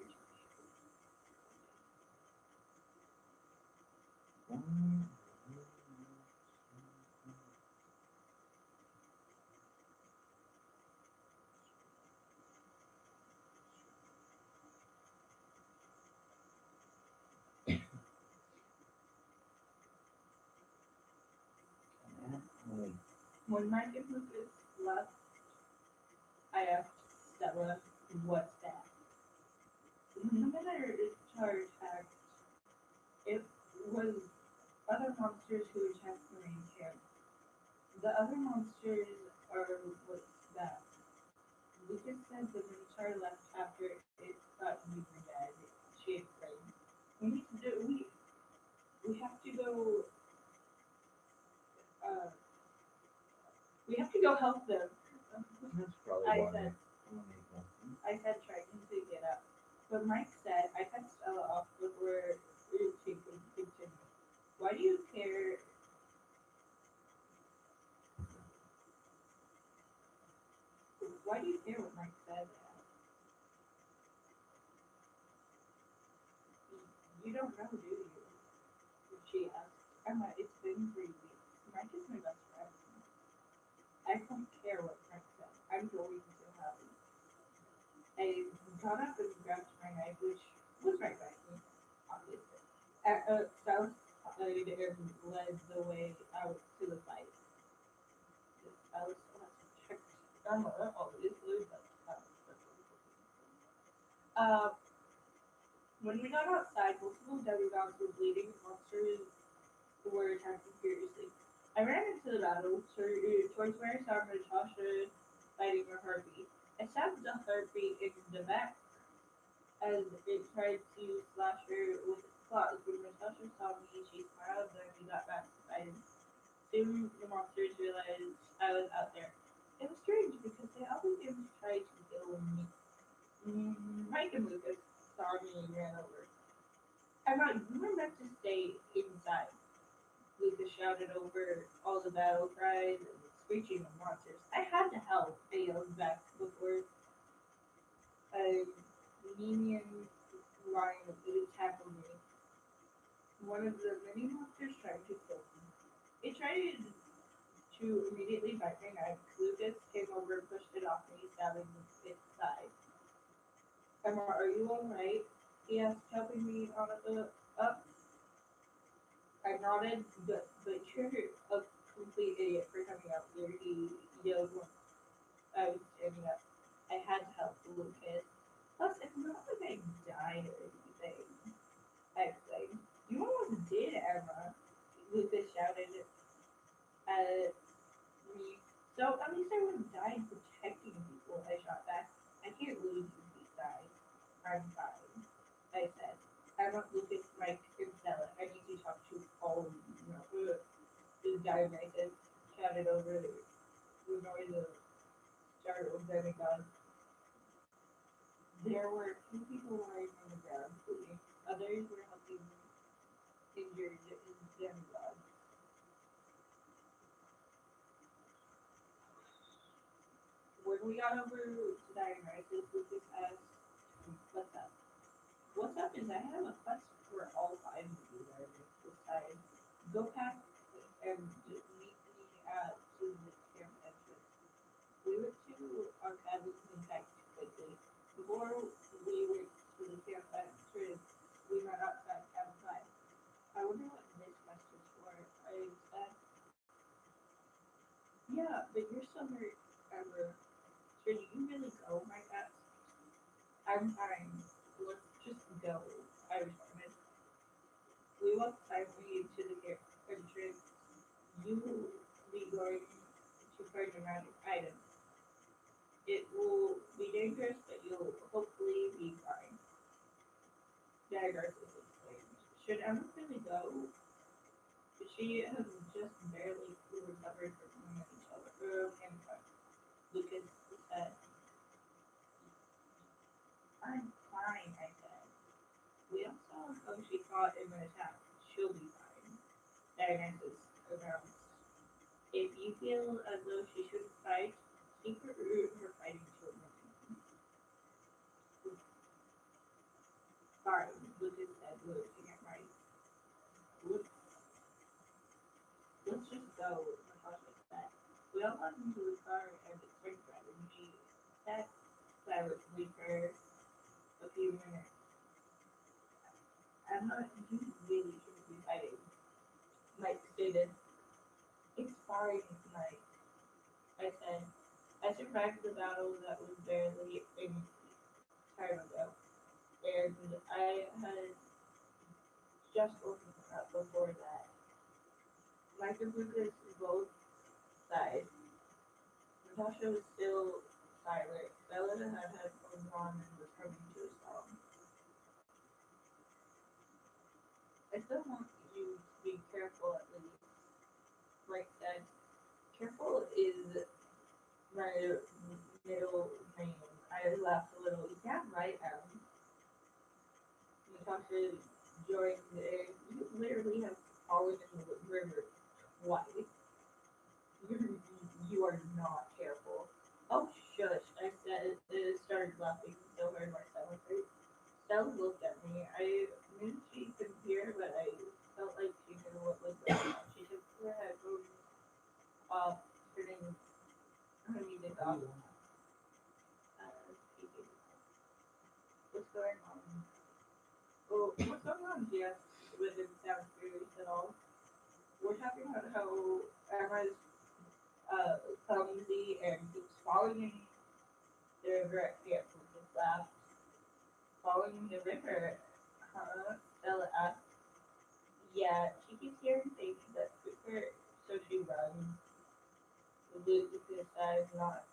when Mike and Lucas left, I asked Stella, what's that? When the Minotaur attacked, it was other monsters who attacked the main camp. The other monsters are what's that? Lucas said the Minotaur left after it thought you were dead. She explained. We need to do we have to go uh we have to go help them. That's probably I why. said I said trying to get up. But Mike said I cut Stella off before she could continue. Why do you care why do you care what Mike said? You don't know, do you? She asked. Emma, it's been 3 weeks. Mike is my best friend. I don't care what Mike said. I'm going to help. I got up and grabbed my knife, which was right by me, obviously. South side and led the way out to the fight. Alice checked Emma, obviously, but when we got outside, multiple demigods were bleeding. Monsters were attacking furiously. I ran into the battle towards where I saw Natasha fighting a harpy. I stabbed the harpy in the back as it tried to slash her with its claws. When Natasha saw me, she smiled, then we got back to fighting. Soon the monsters realized I was out there. It was strange because they always tried to kill me. Mike and Lucas saw me and ran over. I thought you were meant to stay inside. Lucas shouted over all the battle cries and screeching of monsters. I had to help, they yelled back before a Nemean lion tackled me. One of the many monsters tried to kill me. It tried to immediately bite my knife. Lucas came over and pushed it off me, stabbing its side. Emma, are you alright? He asked, helping me on the up. I nodded, but you're a complete idiot for coming out here, he yelled when I was standing up. I had to help Lucas. Plus, it's not like I died or anything. I explained. You almost did, Emma. Lucas shouted at me. So at least I would have died protecting people. I shot back. I can't lose you besides. I'm fine. I said. I want Lucas, Mike, and Stella. I need to talk to all of you. This guy Nathan shouted over the noise of startled demigods. There were two people lying on the ground bleeding. Others were helping injured demigods. When we got over to Dionysus, Lucas asked, what's up? What's up is I have a quest for all five of you that are this side. Go pack and meet me at the camp entrance. We went to our cabins and packed quickly. Before we went to the camp entrance, we met outside campfire. summer ever. Should you really go, my cat? I'm fine. Let's just go. I responded. We walked silently into the entrance. You will be going to find a magic item. It will be dangerous, but you'll hopefully be fine. Diagnosis explained. Should Emma really go? She has just barely recovered from mankind. Lucas said, I'm fine, I said. We all saw how she fought in an attack. She'll be fine. Diagnosis announced. If you feel as though she shouldn't fight, keep her fighting to a minimum. Fine, Lucas said, looking at Mike. Let's, let's just go, Natasha said. We all got into the car and it turned red, and we sat silently for a few minutes. Emma, you really shouldn't be fighting, Mike stated. It's fine, Mike, I said. I survived the battle that was barely a time ago, and I had just woken up before that. Mike and Lucas both sighed. Natasha was still silent. Bella had headphones on and was humming to a song. I still want you to be careful at least, Mike said. Careful is my middle name. I laughed a little. Yeah, right, Natasha joined in. You literally have fallen in the river twice. You are not careful. Oh, shush, I said, started laughing so hard my stomach hurt. Stella looked at me. I knew she couldn't hear, but I felt like she knew what was going on. She took her headphones off, turning her music off. Speaking. What's going on? Oh, what's going on, Jeff? It didn't sound serious at all. We're talking about how Emma's clumsy and keeps falling in the river at camp with his laugh. Falling in the river, huh? Stella asked. Yeah, she keeps hearing things that spook her, so she runs. Lucas says not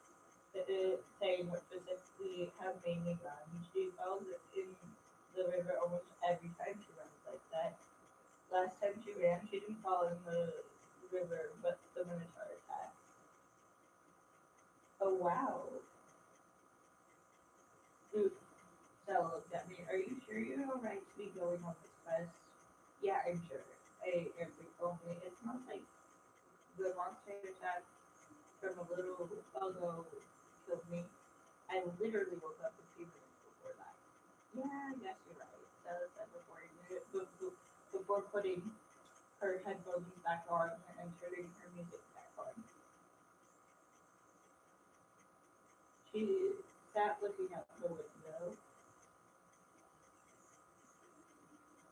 saying what specifically have made me run. She falls in the river almost every time she runs like that. Last time she ran, she didn't fall in the river, but the Minotaur attacked. Oh wow. Dude, Stella looked at me. Are you sure you're alright to be going on this quest? Yeah, I'm sure. I answered calmly. It's not like the monster attack from a little ago killed me. I literally woke up a few minutes before that. Yeah, I guess you're right. Stella said before putting her headphones back on and turning her music back on. She sat looking out the window.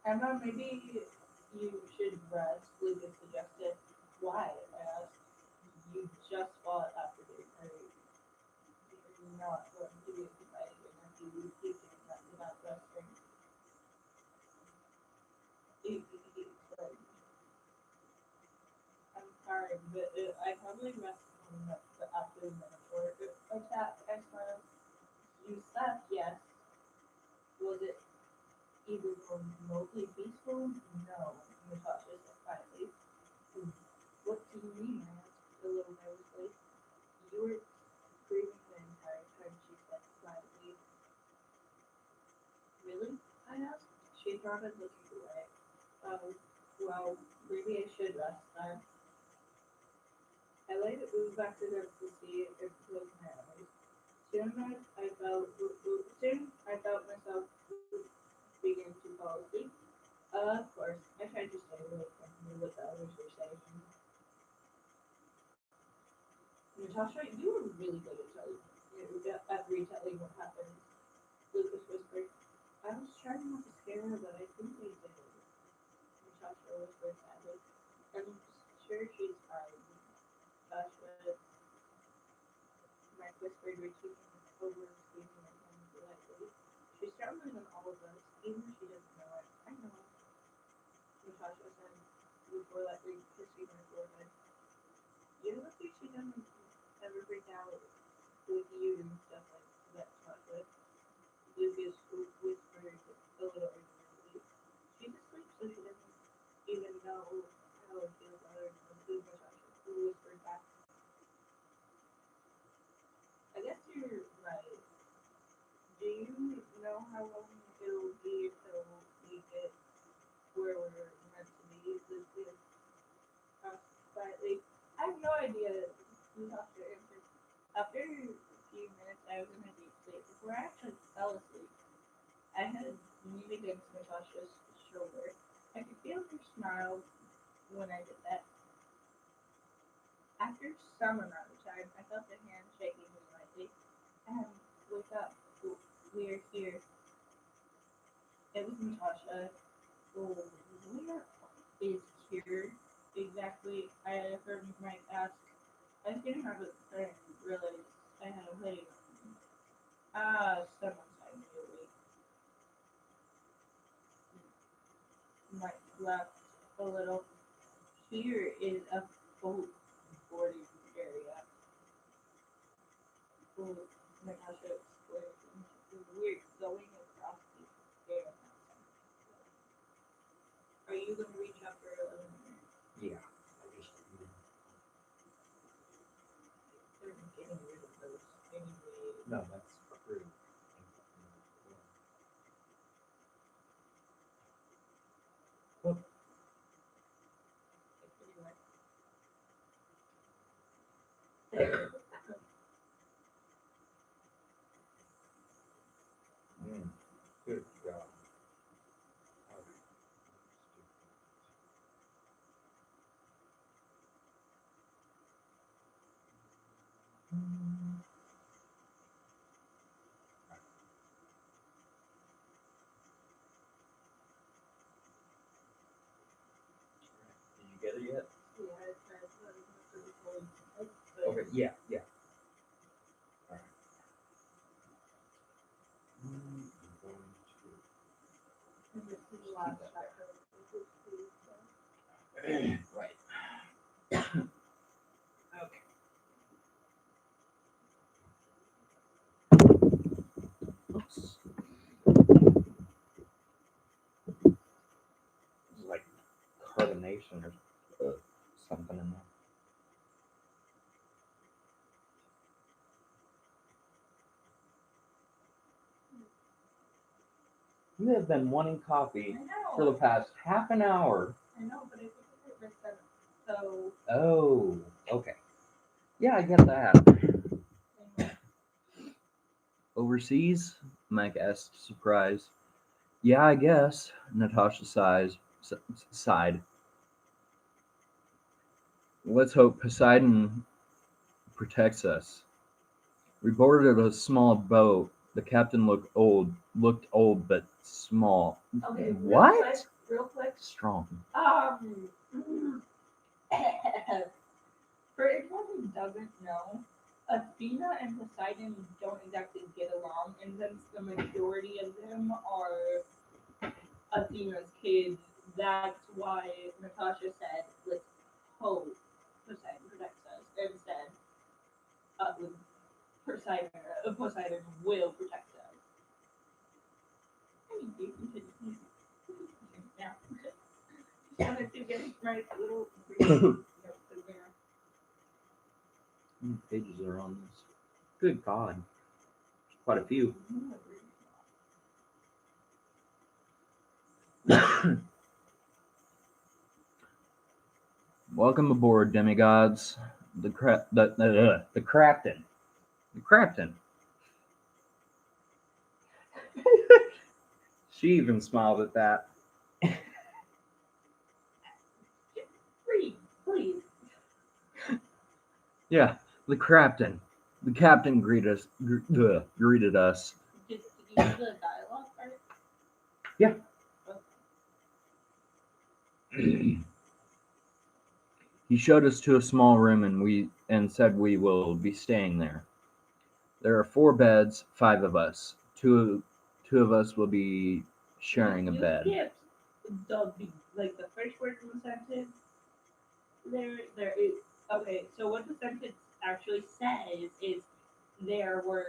Emma, maybe you should rest, Lucas suggested. Why? I asked. You just fought after being hurt. You're not going to be able to fight again if you keep doing that without resting. He explained. I'm sorry, but I probably rested enough after the Minotaur attack. I smiled. You slept, yes. Was it even remotely peaceful? No, Natasha said quietly. What do you mean? I asked a little nervously. You were screaming the entire time, she said quietly. Really? I asked. She started looking away. Well, maybe I should rest then. I laid it back to her to see if it closed my eyes. Soon I felt myself begin to fall asleep. Of course, I tried to stay awake and hear what the others were saying. Natasha, you were really good at retelling what happened. Lucas whispered. I was trying not to scare her, but I think they did. Natasha whispered sadly. I'm sure she's fine. Natasha Frederick overstating him politely. She's stronger than all of us, even if she doesn't know it. I know, Natasha said before lightly kissing her forehead. You don't think she doesn't ever freak out with you and stuff like that, chocolate. Lucas whispered a little irritably. She's asleep, so she doesn't even know how it feels other than food, Natasha whispered back. I guess you're right. Do you know how long it'll be until we get where we're meant to be? Lucas asked quietly. I have no idea, Natasha answered. After a few minutes, I was in a deep sleep before I actually fell asleep. I had leaned against Natasha's shoulder. I could feel her smile when I did that. After some amount of time, I felt a hand shaking me lightly. Wake up. We're here. It was Natasha. Oh, where is here exactly? I heard Mike ask. I didn't have a turn realize I had a hoodie on. Someone's hiding me awake. Mike laughed a little. Here is a boat boarding area. Oh, Natasha explained. We're going across the dam. Are you going to reach out for 11 minutes? Yeah. I just They're getting rid of those anyway. no, that's true. Look, Anyway. good job. Did you get it yet? Yeah, it's pretty cool. Okay, yeah, yeah. All right. I'm going And this is the last that chapter. to. Right. Okay. Oops. It's like carbonation or something in there. You have been wanting coffee for the past half an hour. I know, but I think it was that. So. Oh, okay. Yeah, I get that. Overseas? Mike asked, surprised. Yeah, I guess. Natasha sighed. Let's hope Poseidon protects us. We boarded a small boat. The captain looked old but small. Okay, What? Real quick. Strong. For anyone who doesn't know, Athena and Poseidon don't exactly get along, and since the majority of them are Athena's kids, that's why Natasha said, "Let's hope Poseidon protects us," instead of Poseidon will protect us. I mean, you continue. Yeah. Just wanted to get my little notes in there. How many pages are on this? Good God. Quite a few. Welcome aboard, demigods. The Crafton. The Crafton. She even smiled at that. Please. Yeah, the Crafton. The captain greeted us. Greeted us. Did you do the dialogue part? Yeah. Okay. He showed us to a small room and said we will be staying there. There are 4 beds, 5 of us. Two of us will be sharing a You bed. skipped the first word in the sentence. There is okay. So what the sentence actually says is there were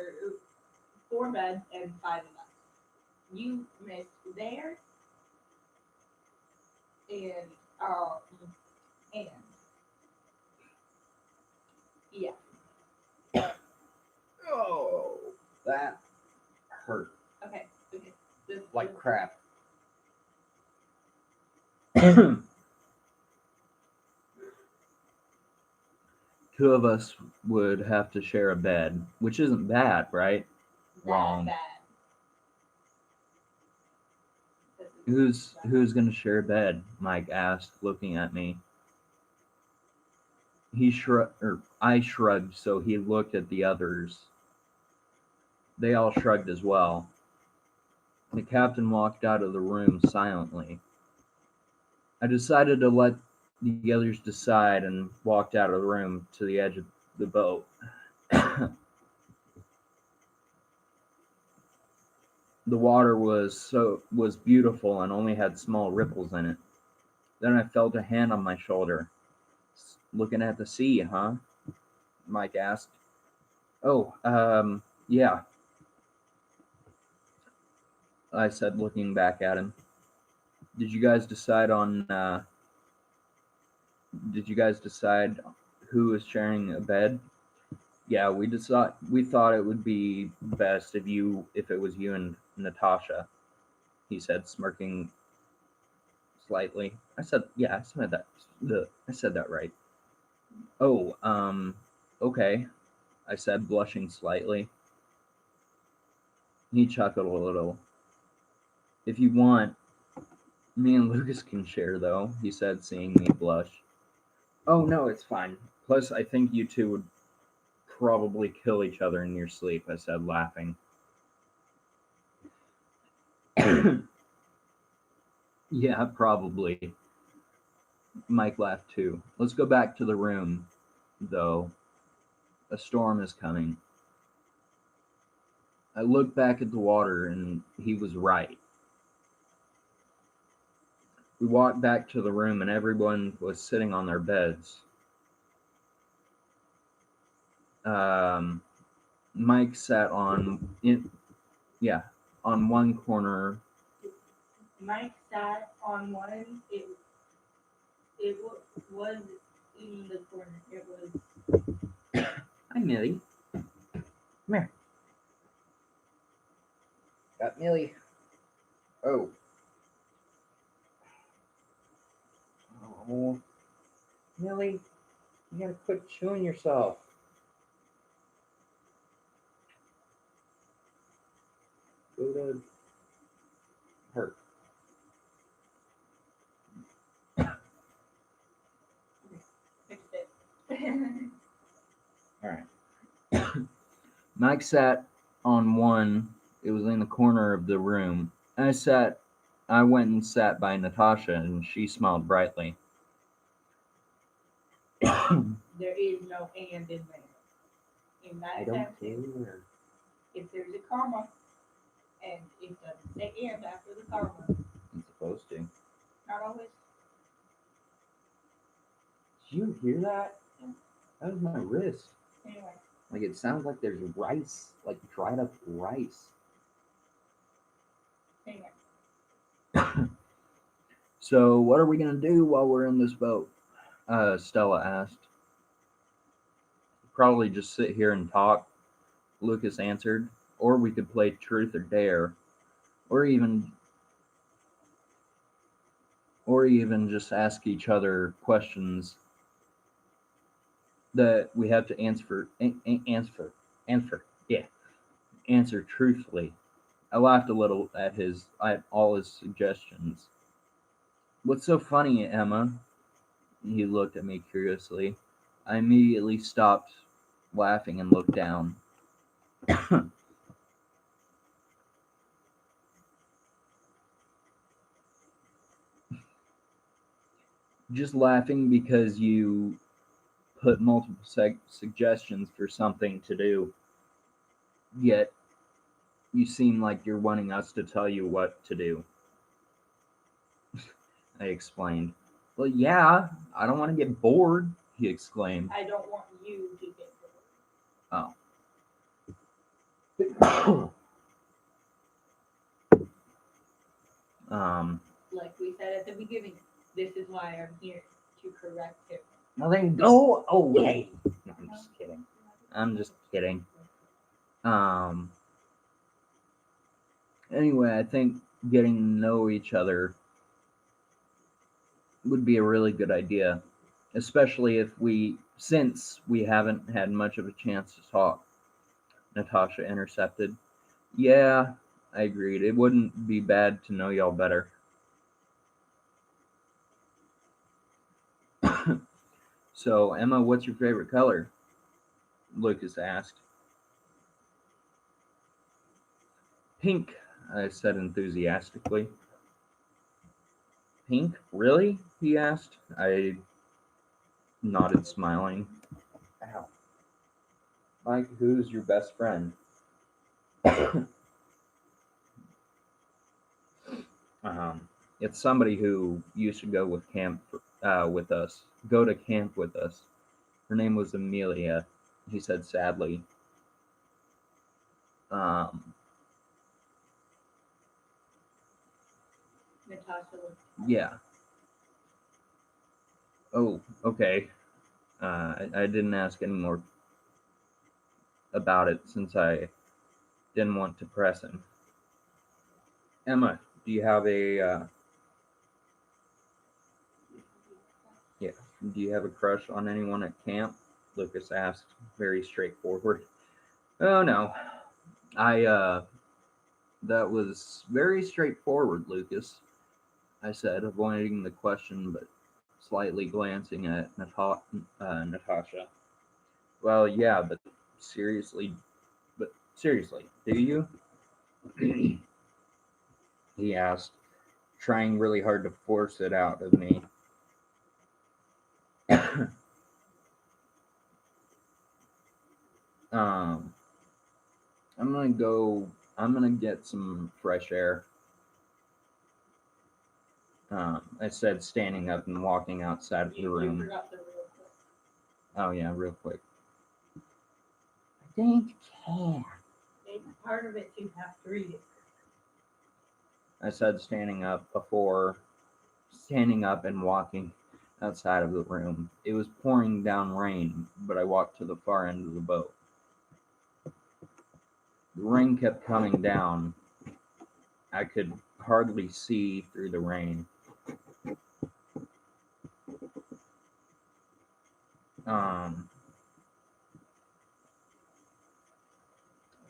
4 beds and 5 of us. You missed there and um and yeah. Oh, that hurt Okay. Okay. This, like this, crap. Two of us would have to share a bed, which isn't bad, right? that Wrong. bad. This is bad. Who's gonna share a bed? Mike asked, looking at me. I shrugged, so he looked at the others. They all shrugged as well. The captain walked out of the room silently. I decided to let the others decide and walked out of the room to the edge of the boat. The water was beautiful and only had small ripples in it. Then I felt a hand on my shoulder. Looking at the sea, huh? Mike asked. Oh, yeah, I said, looking back at him. Did you guys decide on? Did you guys decide who was sharing a bed? Yeah, we thought it would be best if it was you and Natasha. He said, smirking slightly. I said, yeah, I said that right. Oh, okay, I said, blushing slightly. He chuckled a little. If you want, me and Lucas can share, though, he said, seeing me blush. Oh, no, it's fine. Plus, I think you two would probably kill each other in your sleep, I said, laughing. Yeah, probably. Mike laughed too. Let's go back to the room, though. A storm is coming. I looked back at the water, and he was right. We walked back to the room, and everyone was sitting on their beds. Um, Mike sat on one corner. Mike sat on one. It was in the corner. It was. Hi, Millie. Come here. Got Millie. Oh. Oh. Millie, you gotta quit chewing yourself. Go to her. Fixed it. All right. Mike sat on one. It was in the corner of the room. I went and sat by Natasha, and she smiled brightly. There is no and in there. In I that don't sentence, care. if there's a comma and it doesn't say and after the comma, It's supposed to. not always. Did you hear that? Yeah. That was my wrist. Anyway, Like it sounds like there's rice, like dried up rice. anyway. So, what are we gonna do while we're in this boat? Stella asked. Probably just sit here and talk, Lucas answered. Or we could play truth or dare, or even just ask each other questions that we have to answer truthfully. I laughed a little at all his suggestions. What's so funny, Emma? He looked at me curiously. I immediately stopped laughing and looked down. Just laughing because you put multiple suggestions for something to do. Yet you seem like you're wanting us to tell you what to do, I explained. Well, yeah, I don't want to get bored, he exclaimed. I don't want you to get bored. Oh. Like we said at the beginning, this is why I'm here, to correct him. Well, then go away. No, I'm just kidding. I'm just kidding. Anyway, I think getting to know each other would be a really good idea, especially since we haven't had much of a chance to talk. Natasha intercepted. Yeah, I agreed. It wouldn't be bad to know y'all better. So, Emma, what's your favorite color? Lucas asked. Pink, I said enthusiastically. Pink? Really? He asked. I nodded, smiling. Ow. Mike, who's your best friend? It's somebody who used to with us. Go to camp with us. Her name was Amelia. He said sadly. Um, Natasha looked. yeah. Oh, okay. I didn't ask any more about it since I didn't want to press him. Emma, do you have yeah? Do you have a crush on anyone at camp? Lucas asked, very straightforward. Oh no, I. That was very straightforward, Lucas, I said, avoiding the question but slightly glancing at Natasha. Well, yeah, seriously, but seriously, do you? He asked, trying really hard to force it out of me. um, I'm gonna go. I'm gonna get some fresh air. I said, standing up and walking outside of the room. You forgot the real quick. Oh yeah, real quick. I don't care. It's part of it you have to read it. I said, standing up and walking outside of the room. It was pouring down rain, but I walked to the far end of the boat. The rain kept coming down. I could hardly see through the rain.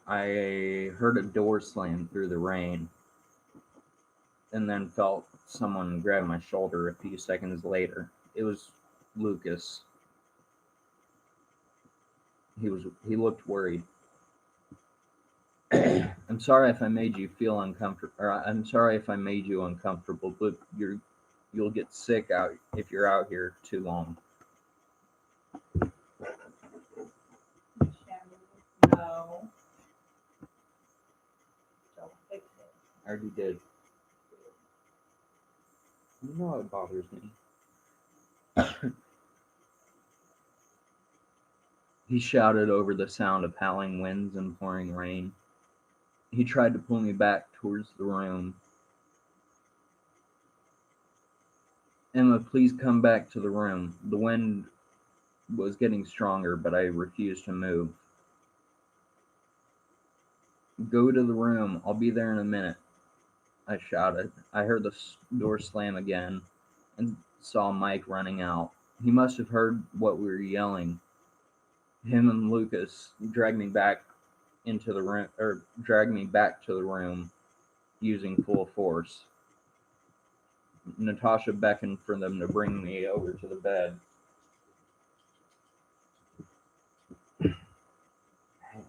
I heard a door slam through the rain and then felt someone grab my shoulder a few seconds later. It was Lucas. He looked worried. I'm sorry if I made you feel uncomfortable, or I'm sorry if I made you uncomfortable, but you'll get sick out if you're out here too long. No. Don't fix it. I already did. You know it bothers me. He shouted over the sound of howling winds and pouring rain. He tried to pull me back towards the room. Emma, please come back to the room. The wind was getting stronger, but I refused to move. Go to the room. I'll be there in a minute, I shouted. I heard the door slam again and saw Mike running out. He must have heard what we were yelling. Him and Lucas dragged me back to the room using full force. Natasha beckoned for them to bring me over to the bed. Hang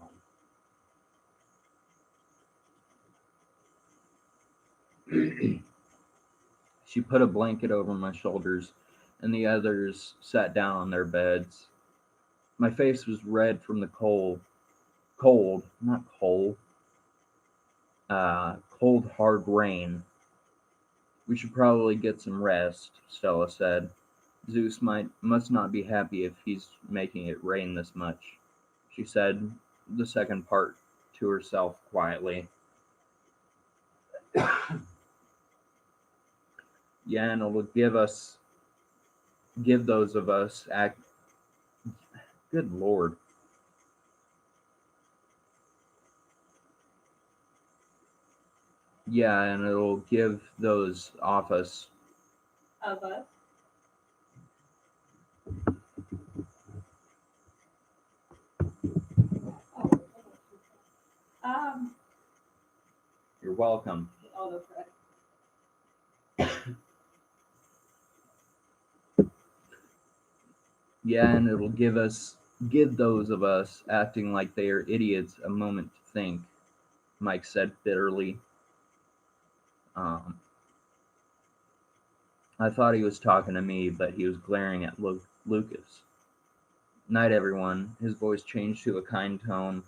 on. She put a blanket over my shoulders, and the others sat down on their beds. My face was red from the cold. Cold, not cold, cold, hard rain. We should probably get some rest, Stella said. Zeus must not be happy if he's making it rain this much, she said the second part to herself quietly. Yeah, and it'll give those of us act. Good Lord. Yeah, and it'll give those off us. Of us. Oh, um, You're welcome. autocorrect. Yeah, and it'll give those of us acting like they are idiots a moment to think, Mike said bitterly. Um, I thought he was talking to me, but he was glaring at Lucas. Night, everyone. His voice changed to a kind tone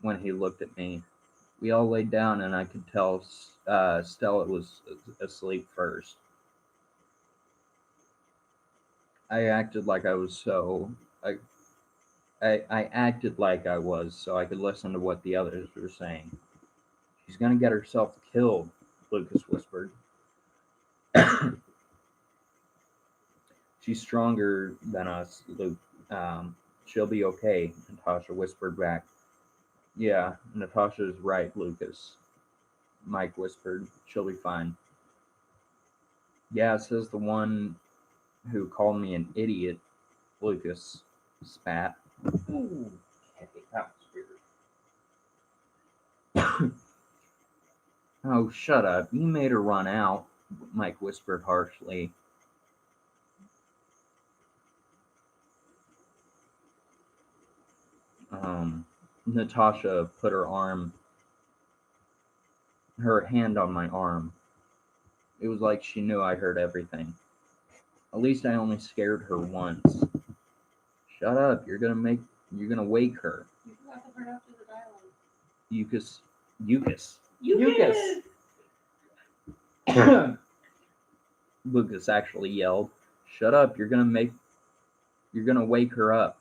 when he looked at me. We all laid down, and I could tell Stella was asleep first. I acted like I was so. I, I acted like I was so I could listen to what the others were saying. She's gonna get herself killed, Lucas whispered. She's stronger than us, Luke. She'll be okay, Natasha whispered back. Yeah, Natasha's right, Lucas, Mike whispered. She'll be fine. Yeah, says the one who called me an idiot, Lucas spat. Ooh, okay, that was weird. Oh, shut up. You made her run out, Mike whispered harshly. Natasha put her hand on my arm. It was like she knew I heard everything. At least I only scared her once. Shut up, you're gonna wake her. You forgot to pronounce the dialogue. Eucus. Lucas actually yelled. Shut up, you're gonna wake her up.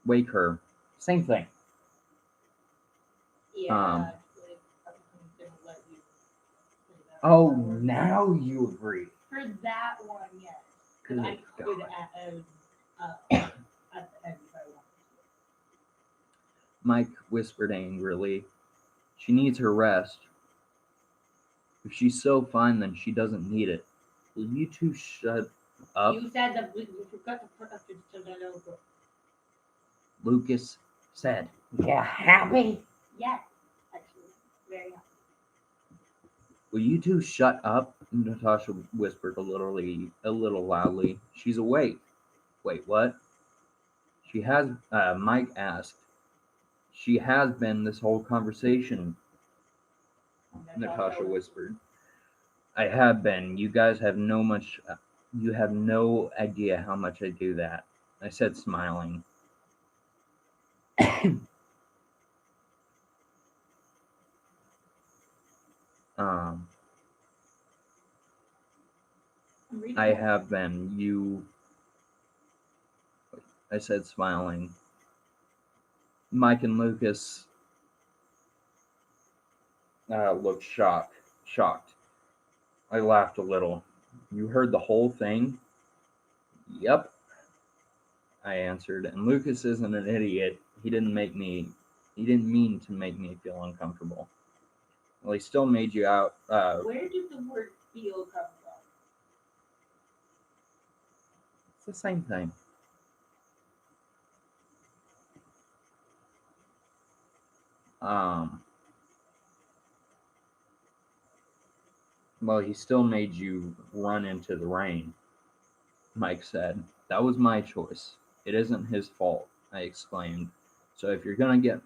Wake her. Same thing. Yeah, actually, I was gonna let you say that. Oh, now you agree. For that one, yes. Good I could God. add at the end if I wanted Mike whispered angrily. She needs her rest. If she's so fine, then she doesn't need it. Will you two shut to. up? You said that you forgot to pronounce the dialogue. Lucas said. Yeah, happy? Yes, actually, very happy. Will you two shut up? Natasha whispered a little loudly. She's awake. Wait, what? She has, Mike asked. She has been this whole conversation, Natasha whispered. I have been. You have no idea how much I do that, I said, smiling. um, I have been. I said, smiling. Mike and Lucas looked shocked. I laughed a little. You heard the whole thing? Yep, I answered. And Lucas isn't an idiot. He didn't mean to make me feel uncomfortable. Well, he still made you out. Where did the word feel come from? It's the same thing. Um, well, he still made you run into the rain, Mike said. That was my choice. It isn't his fault, I exclaimed. So if you're gonna get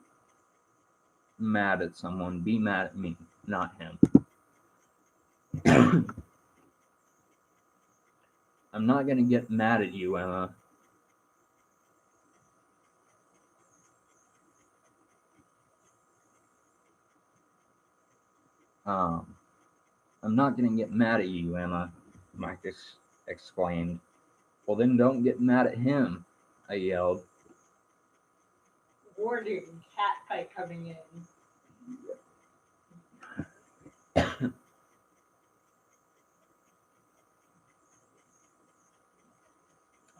mad at someone, be mad at me, not him. I'm not gonna get mad at you, Emma. Um, I'm not going to get mad at you, Emma, Mike exclaimed. Well, then don't get mad at him, I yelled. Warning, cat fight coming in.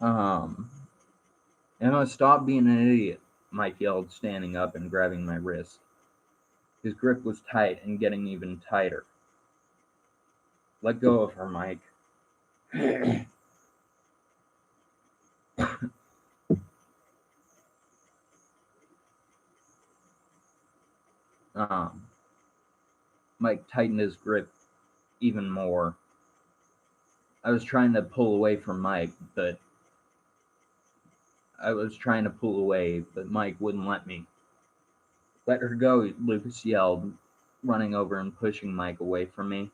Um, Emma, stop being an idiot, Mike yelled, standing up and grabbing my wrist. His grip was tight and getting even tighter. Let go of her, Mike. um, Mike tightened his grip even more. I was trying to pull away from Mike, but Mike wouldn't let me. Let her go, Lucas yelled, running over and pushing Mike away from me.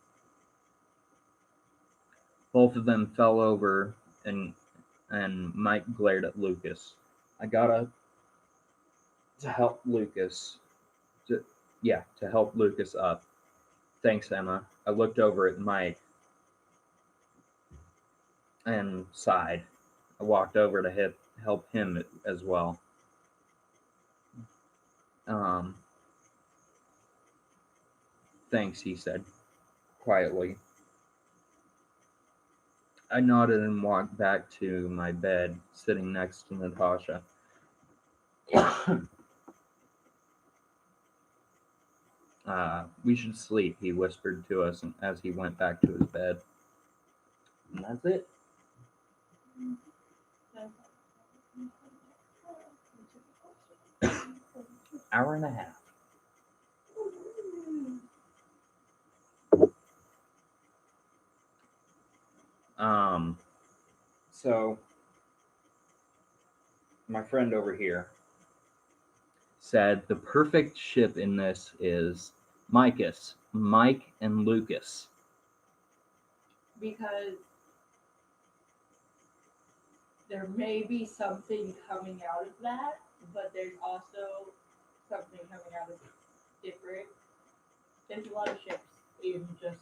Both of them fell over and Mike glared at Lucas. I got up to help Lucas. To help Lucas up. Thanks, Emma. I looked over at Mike and sighed. I walked over to help him as well. Um, Thanks, he said quietly. I nodded and walked back to my bed, sitting next to Natasha. We should sleep, he whispered to us as he went back to his bed. And that's it. Hour and a half. So my friend over here said the perfect ship in this is Mike and Lucas. Because there may be something coming out of that, but there's also something coming out of different. There's a lot of ships in just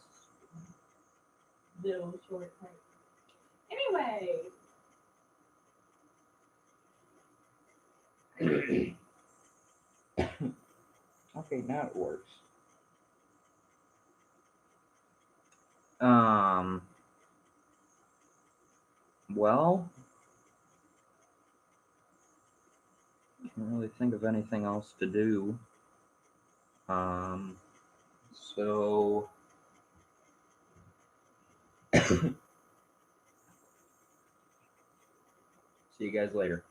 little short time. Anyway, Okay, now it works. Um, well, can't really think of anything else to do. So see you guys later.